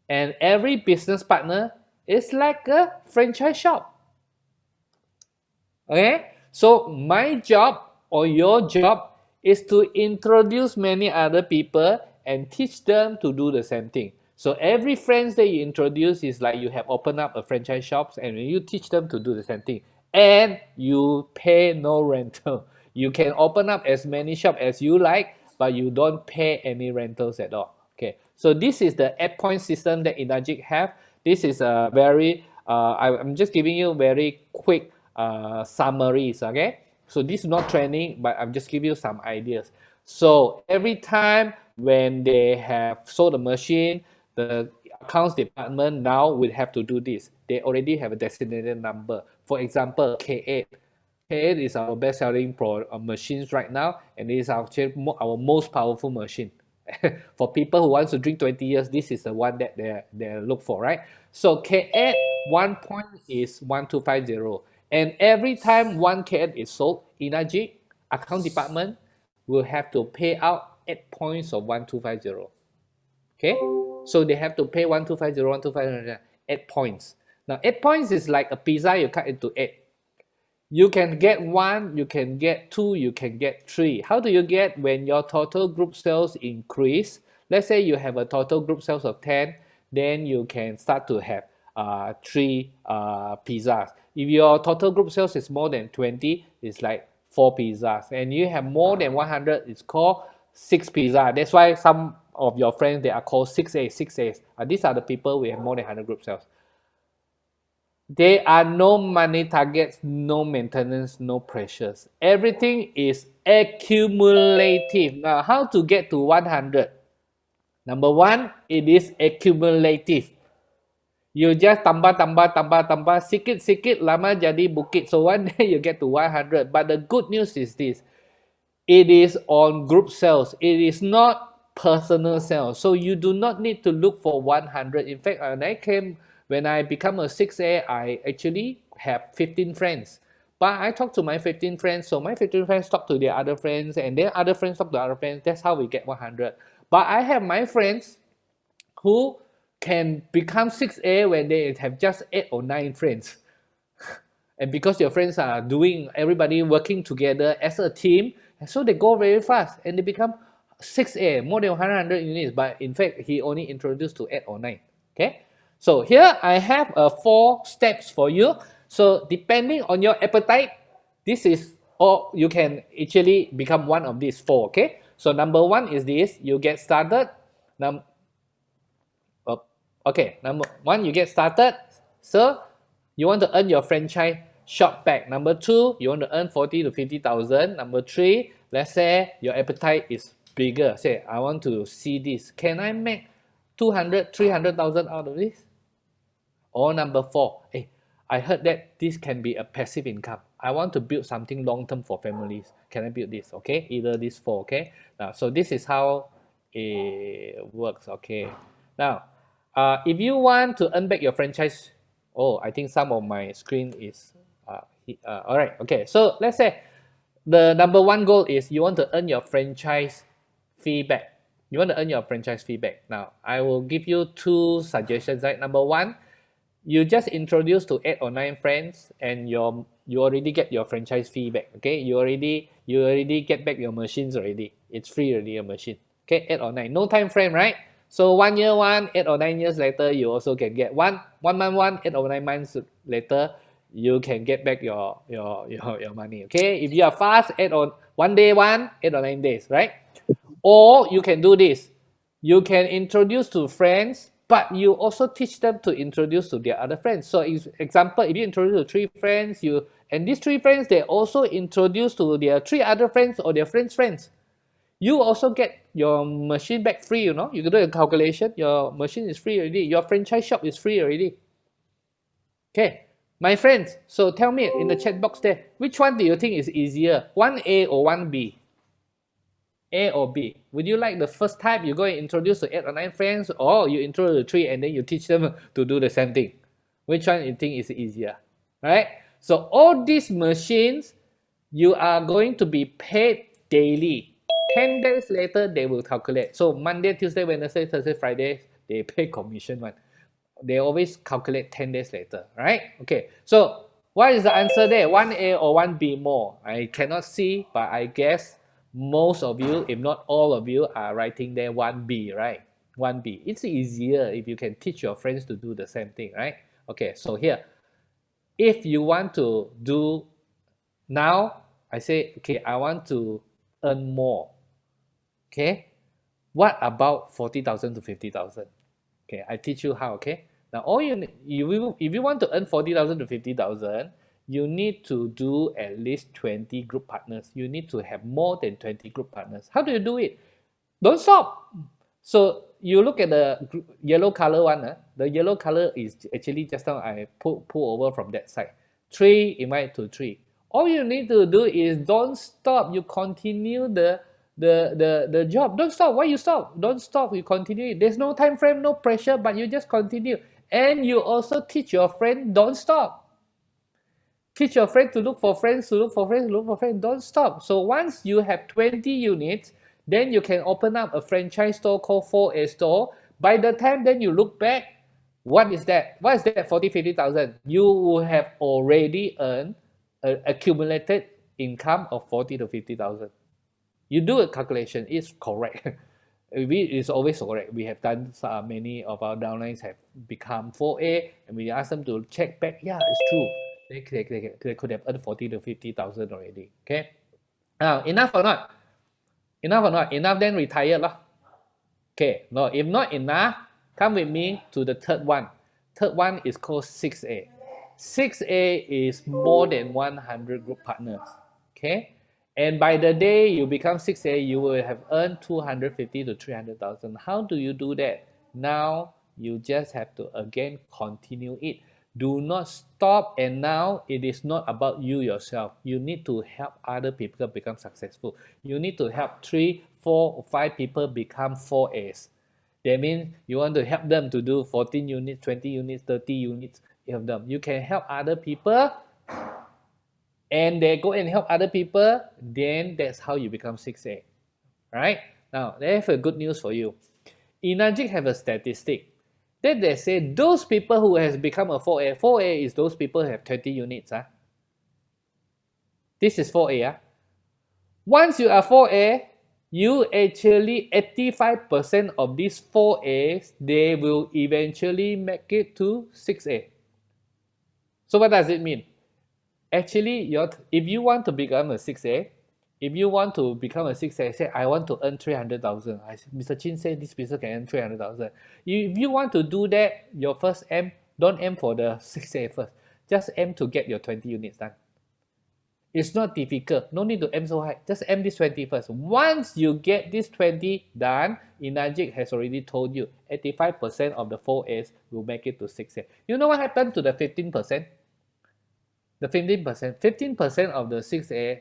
and every business partner is like a franchise shop. Okay, so my job or your job is to introduce many other people and teach them to do the same thing. So every friends that you introduce is like you have opened up a franchise shops and you teach them to do the same thing, and you pay no rental. You can open up as many shops as you like, but you don't pay any rentals at all. Okay, so this is the app point system that Inajik have. This is a very I'm just giving you very quick summaries. Okay, so this is not training, but I'm just giving you some ideas. So every time when they have sold a machine, the accounts department now will have to do this. They already have a designated number. For example, K8. K8 is our best-selling machines right now, and it is our most powerful machine. For people who want to drink 20 years, this is the one that they look for, right? So K8, 1 point is 1250. And every time one KN is sold, Inaji, account department, will have to pay out 8 points of 1250. Okay? So they have to pay 1250, 1250, 8 points. Now, 8 points is like a pizza you cut into 8. You can get 1, you can get 2, you can get 3. How do you get when your total group sales increase? Let's say you have a total group sales of 10, then you can start to have 3 pizzas. If your total group sales is more than 20, it's like 4 pizzas. And you have more than 100, it's called 6 pizza. That's why some of your friends, they are called 6A, 6As. These are the people we have more than 100 group sales. There are no money targets, no maintenance, no pressures. Everything is accumulative. Now, how to get to 100? Number one, it is accumulative. You just tambah, sikit, lama jadi bukit. So one day you get to 100. But the good news is this. It is on group sales. It is not personal sales. So you do not need to look for 100. In fact, when I become a 6A, I actually have 15 friends. But I talk to my 15 friends. So my 15 friends talk to their other friends. And their other friends talk to other friends. That's how we get 100. But I have my friends who can become 6A when they have just 8 or 9 friends. And because your friends are doing, everybody working together as a team, and so they go very fast and they become 6A, more than 100 units. But in fact, he only introduced to 8 or 9. Okay. So here I have 4 steps for you. So depending on your appetite, this is, or you can actually become one of these 4. Okay. So number 1 is this, you get started. Okay, number 1, you get started. So you want to earn your franchise short back. Number 2, you want to earn 40 to 50,000. Number 3, let's say your appetite is bigger. Say, I want to see this. Can I make 200, 300,000 out of this? Or number 4, hey, I heard that this can be a passive income. I want to build something long-term for families. Can I build this? Okay, either these 4. Okay, now so this is how it works. Okay, now if you want to earn back your franchise, I think some of my screen is all right. Okay, so let's say the number 1 goal is you want to earn your franchise fee back. You want to earn your franchise fee back. Now I will give you 2 suggestions. Right, number 1, you just introduce to 8 or 9 friends and you already get your franchise fee back. Okay, you already get back your machines already. It's free already, your machine. Okay, 8 or 9, no time frame, right? So 1 year 1, 8 or 9 years later, you also can get 1 month 1, 8 or 9 months later, you can get back your money. Okay, if you are fast, 8 or 1 day 1, 8 or 9 days, right? Or you can do this. You can introduce to friends, but you also teach them to introduce to their other friends. So, example, if you introduce to 3 friends, and these 3 friends, they also introduce to their 3 other friends or their friends' friends. You also get your machine back free, you know. You can do a calculation. Your machine is free already. Your franchise shop is free already. Okay, my friends. So tell me in the chat box there, which one do you think is easier, 1A or 1B? A or B? Would you like the first type, you go and introduce to 8 or 9 friends, or you introduce to 3 and then you teach them to do the same thing? Which one you think is easier? Right? So all these machines, you are going to be paid daily. 10 days later, they will calculate. So Monday, Tuesday, Wednesday, Thursday, Friday, they pay commission one. They always calculate 10 days later, right? Okay, so what is the answer there? 1A or 1B more? I cannot see, but I guess most of you, if not all of you, are writing there 1B, right? 1B. It's easier if you can teach your friends to do the same thing, right? Okay, so here, if you want to do now, I say, okay, I want to earn more. Okay, what about 40,000 to 50,000? Okay, I teach you how. Okay, now all if you want to earn 40,000 to 50,000, you need to do at least 20 group partners. You need to have more than 20 group partners. How do you do it? Don't stop. So you look at the yellow color one. The yellow color is actually just now I pull over from that side. 3 invite to 3. All you need to do is don't stop. You continue the job. Don't stop. Why you stop? Don't stop. You continue. There's no time frame, no pressure, but you just continue. And you also teach your friend, don't stop. Teach your friend to look for friends, to look for friends, to look for friends. Don't stop. So once you have 20 units, then you can open up a franchise store called 4A store. By the time then you look back, what is that? What is that 40, 50,000? You will have already earned an accumulated income of 40 to 50,000. You do a calculation, it's correct. It's always correct. We have done many of our downlines have become 4A, and we ask them to check back. Yeah, it's true. They could have earned 40 to 50,000 already. Okay. Now, enough or not? Enough or not? Enough, then retire lah. Okay. No, if not enough, come with me to the third one. Third one is called 6A. 6A is more than 100 group partners. Okay. And by the day you become 6A, you will have earned 250 to 300,000. How do you do that? Now you just have to again continue it. Do not stop, and now it is not about you yourself. You need to help other people become successful. You need to help 3, 4, or 5 people become 4As. That means you want to help them to do 14 units, 20 units, 30 units of them. You can help other people and they go and help other people, then that's how you become 6A. Right? Now, I have a good news for you. Enagic have a statistic that they say those people who has become a 4A, 4A is those people who have 20 units. This is 4A. Once you are 4A, you actually 85% of these 4As, they will eventually make it to 6A. So what does it mean? Actually, if you want to become a 6A, if you want to become a 6A, say, I want to earn 300,000. Mr. Chin said this person can earn 300,000. If you want to do that, your first aim, don't aim for the 6A first. Just aim to get your 20 units done. It's not difficult. No need to aim so high. Just aim this 20 first. Once you get this 20 done, Enagic has already told you 85% of the 4As will make it to 6A. You know what happened to the 15%? The 15% of the 6A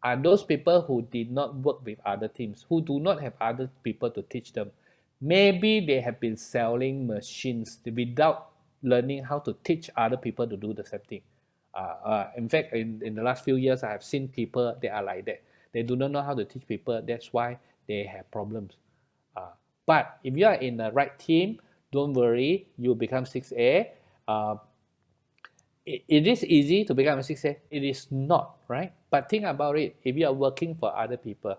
are those people who did not work with other teams, who do not have other people to teach them. Maybe they have been selling machines without learning how to teach other people to do the same thing. In fact, in the last few years, I have seen people that are like that. They do not know how to teach people. That's why they have problems. But if you are in the right team, don't worry, you become 6A. It is easy to become a 6A. It is not, right? But think about it. If you are working for other people,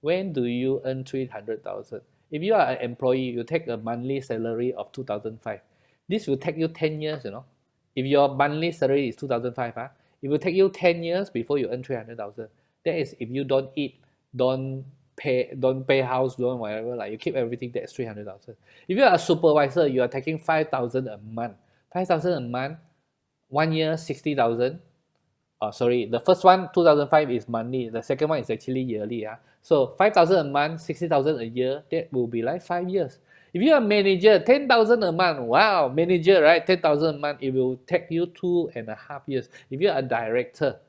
when do you earn 300,000? If you are an employee, you take a monthly salary of 2,500. This will take you 10 years, If your monthly salary is 2,500, it will take you 10 years before you earn 300,000. That is if you don't eat, don't pay house loan, whatever, like you keep everything, that's 300,000. If you are a supervisor, you are taking 5,000 a month. 5,000 a month, 1 year, 60,000. Sorry, the first one, 2005 is monthly. The second one is actually yearly. So 5,000 a month, 60,000 a year, that will be like 5 years. If you're a manager, 10,000 a month, wow, manager, right? 10,000 a month, it will take you 2.5 years. If you're a director,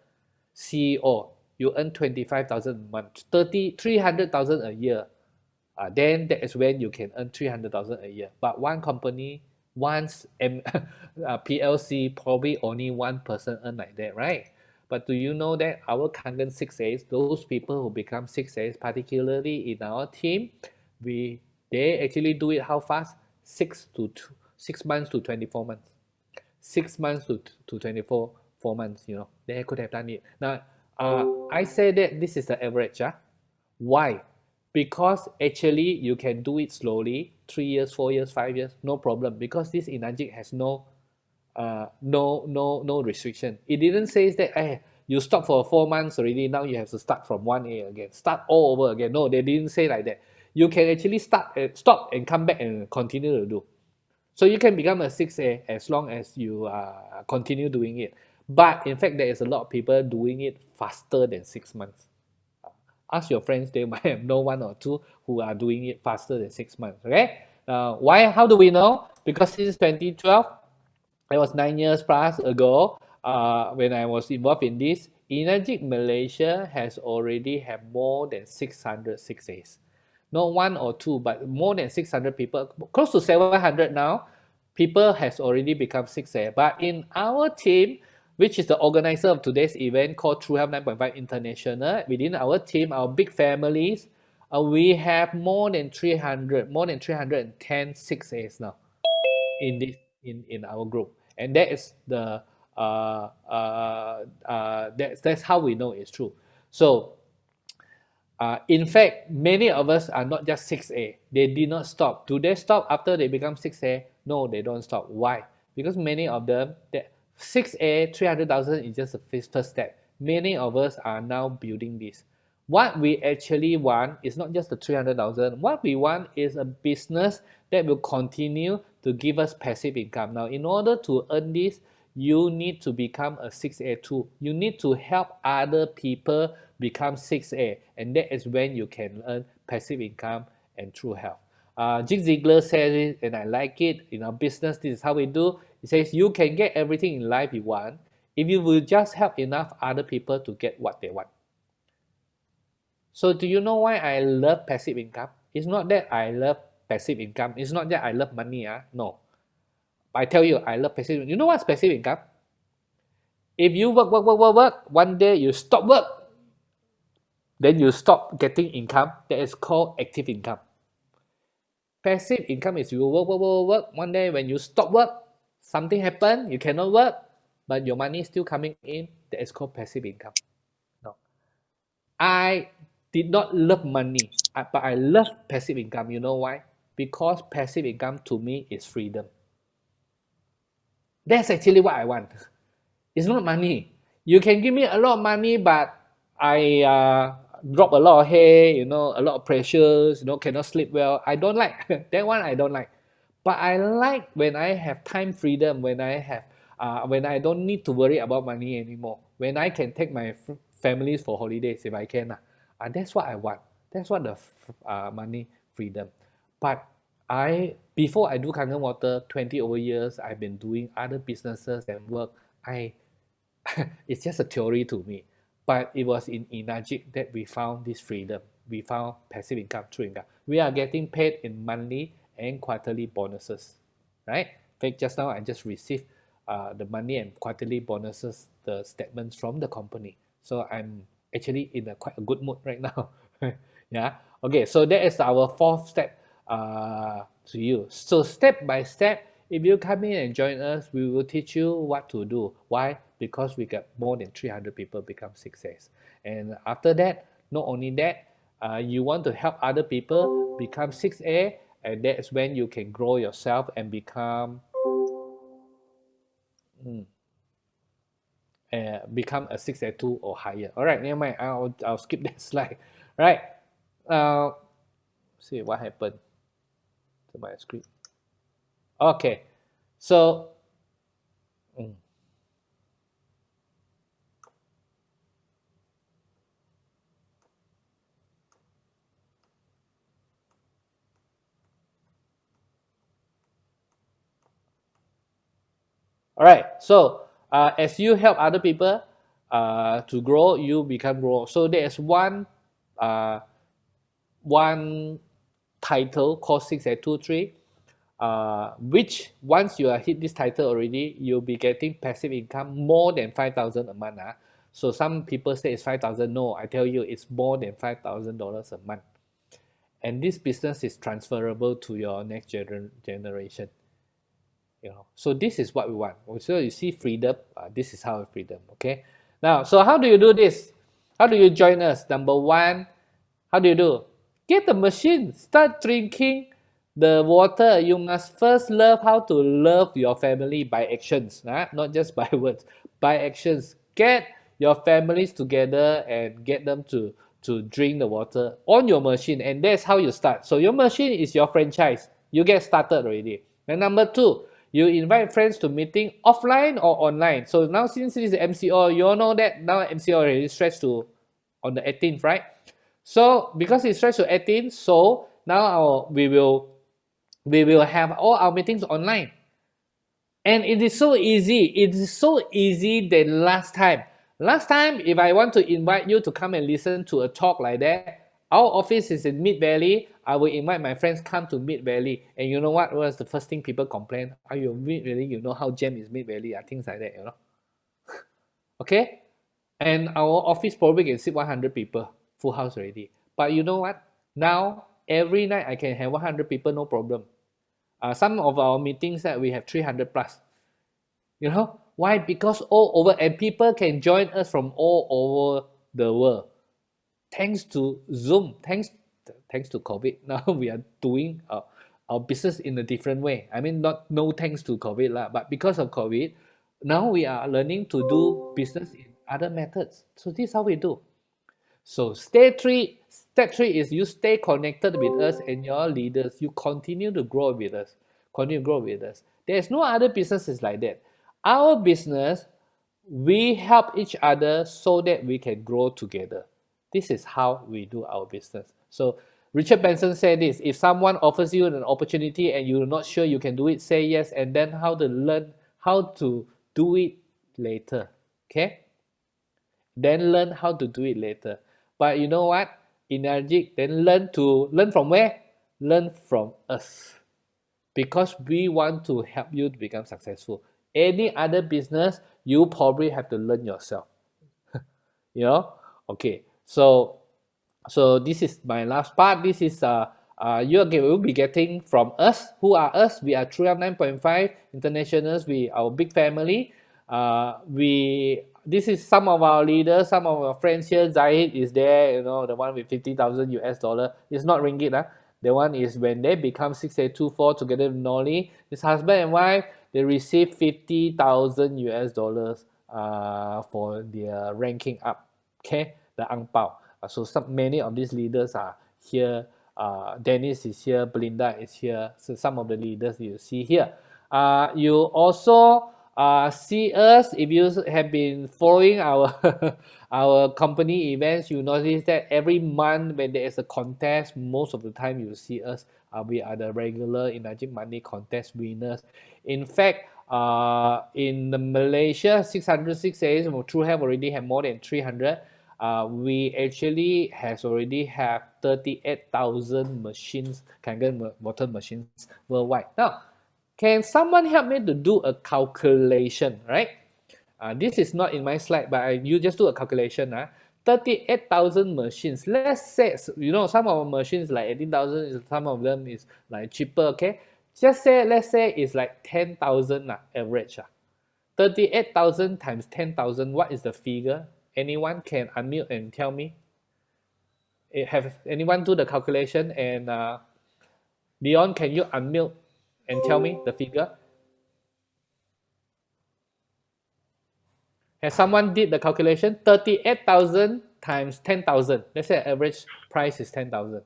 CEO, you earn 25,000 a month, 300,000 a year. Then that is when you can earn 300,000 a year. But one company, once PLC, probably only one person earn like that, right? But do you know that our Kangen 6As, those people who become 6As, particularly in our team, they actually do it how fast? 6 months to 24 months. 6 months to 24 months, they could have done it. Now, I say that this is the average. Why? Because actually you can do it slowly, 3 years, 4 years, 5 years, no problem. Because this Enagic has no restriction. It didn't say that hey, you stop for 4 months already, now you have to start from 1A again, start all over again. No, they didn't say like that. You can actually stop and come back and continue to do. So you can become a 6A as long as you continue doing it. But in fact, there is a lot of people doing it faster than 6 months. Ask your friends, they might have no 1 or 2 who are doing it faster than 6 months. Okay? Why? How do we know? Because since 2012, it was 9 years plus ago, when I was involved in this, Enagic Malaysia has already have more than 600 6As. Not 1 or 2, but more than 600 people, close to 700 now, people has already become 6A. But in our team, which is the organizer of today's event called True Health 9.5 International. Within our team, our big families, we have more than 310 6As now in this in our group, and that is the that's how we know it's true. So in fact, many of us are not just 6A. They did not stop. Do they stop after they become 6A? No, they don't stop. Why? Because many of them, 6A, 300,000 is just the first step. Many of us are now building this. What we actually want is not just the 300,000. What we want is a business that will continue to give us passive income. Now, in order to earn this, you need to become a 6A too. You need to help other people become 6A, and that is when you can earn passive income and true health. Zig Ziglar says it, and I like it. In our business, this is how we do. He says you can get everything in life you want if you will just help enough other people to get what they want. So do you know why I love passive income? It's not that I love passive income. It's not that I love money. No. I tell you, I love passive income. You know what's passive income? If you work, one day you stop work, then you stop getting income. That is called active income. Passive income is you work. One day when you stop work, something happen, you cannot work, but your money is still coming in. That is called passive income. No. I did not love money, but I love passive income. You know why? Because passive income to me is freedom. That's actually what I want. It's not money. You can give me a lot of money, but I drop a lot of hair, a lot of pressures, cannot sleep well. I don't like that one. I don't like. But I like when I have time freedom, when I don't need to worry about money anymore, when I can take my families for holidays if I can. That's what I want. That's what the money freedom. But before I do Kangen Water, 20 over years, I've been doing other businesses and work. It's just a theory to me. But it was in Inajik that we found this freedom. We found passive income, true income. We are getting paid in monthly and quarterly bonuses, right? In fact, just now I just received the money and quarterly bonuses, the statements from the company. So I'm actually in quite a good mood right now. Yeah. Okay. So that is our fourth step to you. So step by step, if you come in and join us, we will teach you what to do. Why? Because we got more than 300 people become 6As. And after that, not only that, you want to help other people become 6A, and that's when you can grow yourself and become a 6A2 or higher. All right, never mind. I'll skip that slide. Right. See what happened to my screen. Okay. So, all right. So, as you help other people to grow, you become grow. So there's one title called 6823, which once you hit this title already, you'll be getting passive income more than 5,000 a month. So some people say it's 5,000. No, I tell you, it's more than $5,000 a month. And this business is transferable to your next generation. So this is what we want. So you see freedom. This is how freedom. Okay. Now, so how do you do this? How do you join us? Number one, how do you do? Get the machine. Start drinking the water. You must first learn how to love your family by actions, not just by words. By actions. Get your families together and get them to drink the water on your machine, and that's how you start. So your machine is your franchise. You get started already. And number two, you invite friends to meeting offline or online. So now since it is the MCO, you all know that now MCO already stretched to on the 18th, right? So because it's stretched to 18th, so now we will have all our meetings online. And it is so easy. It is so easy than last time. Last time, if I want to invite you to come and listen to a talk like that, our office is in Mid Valley. I will invite my friends come to Mid Valley. And you know what was the first thing people complain? Are you Mid Valley? You know how jam is Mid Valley? Things like that, Okay? And our office probably can sit 100 people, full house already. But you know what? Now, every night I can have 100 people, no problem. Some of our meetings that we have 300 plus. You know why? Because all over, and people can join us from all over the world. Thanks to Zoom, thanks to COVID, now we are doing our business in a different way. I mean, not no thanks to COVID lah, but because of COVID, now we are learning to do business in other methods. So this is how we do. So step three is you stay connected with us and your leaders. You continue to grow with us. Continue to grow with us. There's no other businesses like that. Our business, we help each other so that we can grow together. This is how we do our business. So Richard Benson said this: if someone offers you an opportunity and you're not sure you can do it, say yes, and then how to learn how to do it later. Okay? Then learn how to do it later. But you know what? Energetic, then learn from where? Learn from us. Because we want to help you to become successful. Any other business, you probably have to learn yourself. You know? Okay. So this is my last part. This is you will be getting from us. Who are us? We are 309.5 internationals. We our big family. We this is some of our leaders, some of our friends here. Zahid is there, you know, the one with 50,000 US dollar. It's not ringgit, The one is when they become 6824 together with Nolly. His husband and wife, they receive 50,000 US dollars for their ranking up. Okay, the ang pao. So many of these leaders are here. Dennis is here, Belinda is here. So some of the leaders you see here. You also see us if you have been following our our company events. You notice that every month when there is a contest, most of the time you see us. We are the regular Energy Money contest winners. In fact, in the Malaysia 606 days, True have already have more than 300. We actually has already have 38,000 machines, Kangen water machines worldwide. Now, can someone help me to do a calculation, right? This is not in my slide, but you just do a calculation. 38,000 machines. Let's say, you know, some of our machines like 18,000, some of them is like cheaper, okay? Just say, let's say it's like 10,000 average. 38,000 times 10,000, what is the figure? Anyone can unmute and tell me? Have anyone do the calculation? And Leon, can you unmute and tell me the figure? Has someone did the calculation? 38,000 times 10,000. Let's say average price is 10,000.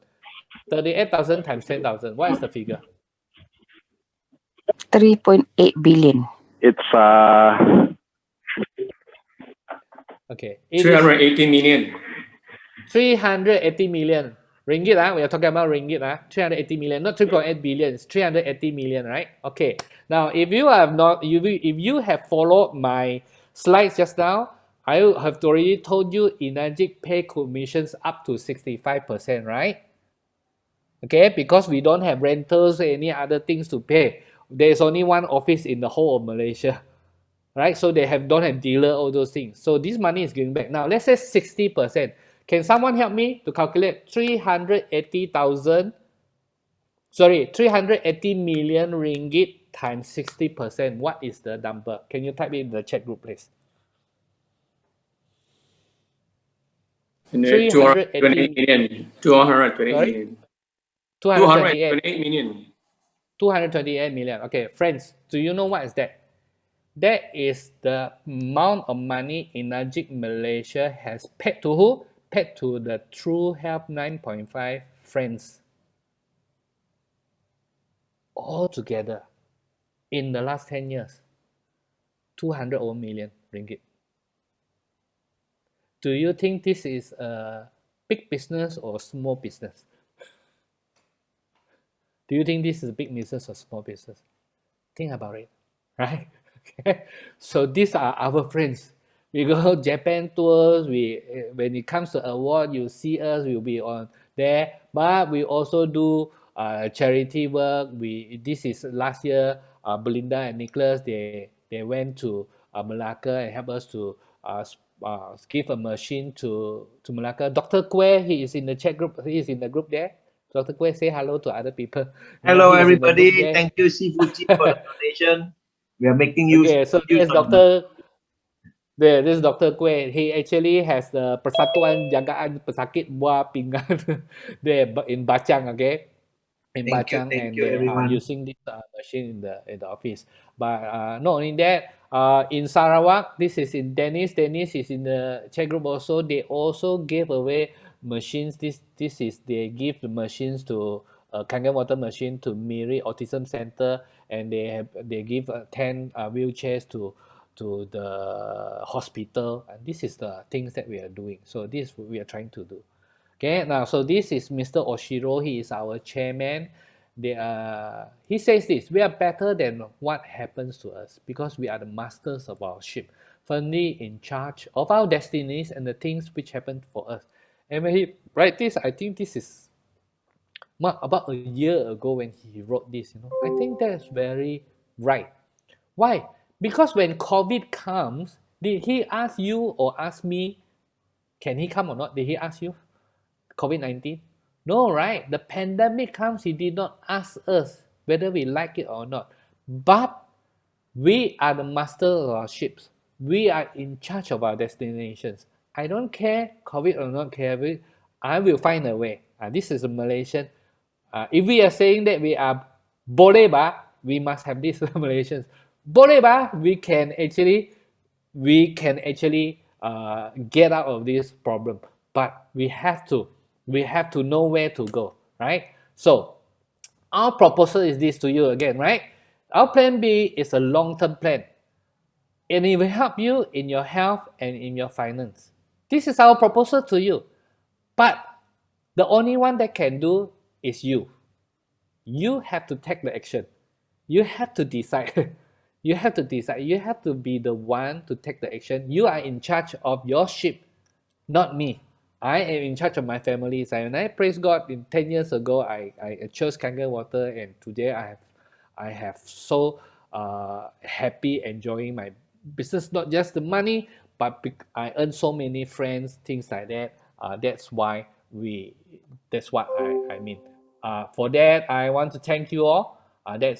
38,000 times 10,000. What is the figure? 3.8 billion. It's Okay. 380 million. 380 million ringgit. We are talking about ringgit. 380 million, not 3.8 billion. It's 380 million, right? Okay. Now, if you have not, if you have followed my slides just now, I have already told you Energic pay commissions up to 65%, right? Okay, because we don't have rentals or any other things to pay. There's only one office in the whole of Malaysia, right? So they don't have dealer, all those things. So this money is going back. Now, let's say 60%. Can someone help me to calculate 380,000, 380 million ringgit times 60%? What is the number? Can you type it in the chat group, please? 228 million. 228 Sorry? million. 228. 228 million. 228 million. Okay, friends, do you know what is that? That is the amount of money Energic Malaysia has paid to who? Paid to the True Help 9.5 friends. All together in the last 10 years. 200 million ringgit. Do you think this is a big business or small business? Do you think this is a big business or small business? Think about it, right? Okay. So these are our friends. We go Japan tours. When it comes to award, you see us. We'll be on there. But we also do charity work. This is last year. Belinda and Nicholas they went to Malacca and help us to give a machine to Malacca. Dr. Kwe, he is in the chat group. He is in the group there. Dr. Kwe, say hello to other people. Hello, He is in the group everybody. there. Thank you, Sifu Team, for the donation. We are making use Okay, so use there's on the Dr. There, this is Dr. Kwe. He actually has the Persatuan Jagaan Pesakit Buah Pinggan there in Bachang, okay? In Bachang, thank and you, they are everyone. using this machine in the office. But not only that, in Sarawak, this is in Dennis. Dennis is in the chat group also. They also gave away machines. This is they give the machines to Kangen Water machine to Miri Autism Center, and they give 10 wheelchairs to the hospital. And this is the things that we are doing. So this we are trying to do. Okay, now so this is Mr. Oshiro. He is our chairman. He says this: we are better than what happens to us because we are the masters of our ship, firmly in charge of our destinies and the things which happen for us. And when he write this, I think this is about a year ago when he wrote this. I think that's very right. Why? Because when COVID comes, did he ask you or ask me, can he come or not? Did he ask you? COVID-19? No, right? The pandemic comes, he did not ask us whether we like it or not. But we are the master of our ships. We are in charge of our destinations. I don't care, COVID or not care, I will find a way. This is a Malaysian. If we are saying that we are boleh ba, we must have these Malaysians. Boleh ba, we can actually get out of this problem, but we have to know where to go, right? So our proposal is this to you again, right? Our plan B is a long-term plan, and it will help you in your health and in your finance. This is our proposal to you, but the only one that can do is you. You have to take the action. You have to decide. You have to decide. You have to be the one to take the action. You are in charge of your ship, not me. I am in charge of my family. And I praise God. In 10 years ago, I chose Kangen Water, and today I have so happy enjoying my business. Not just the money, but I earn so many friends, things like that. That's why we. That's what I mean. For that, I want to thank you all. That's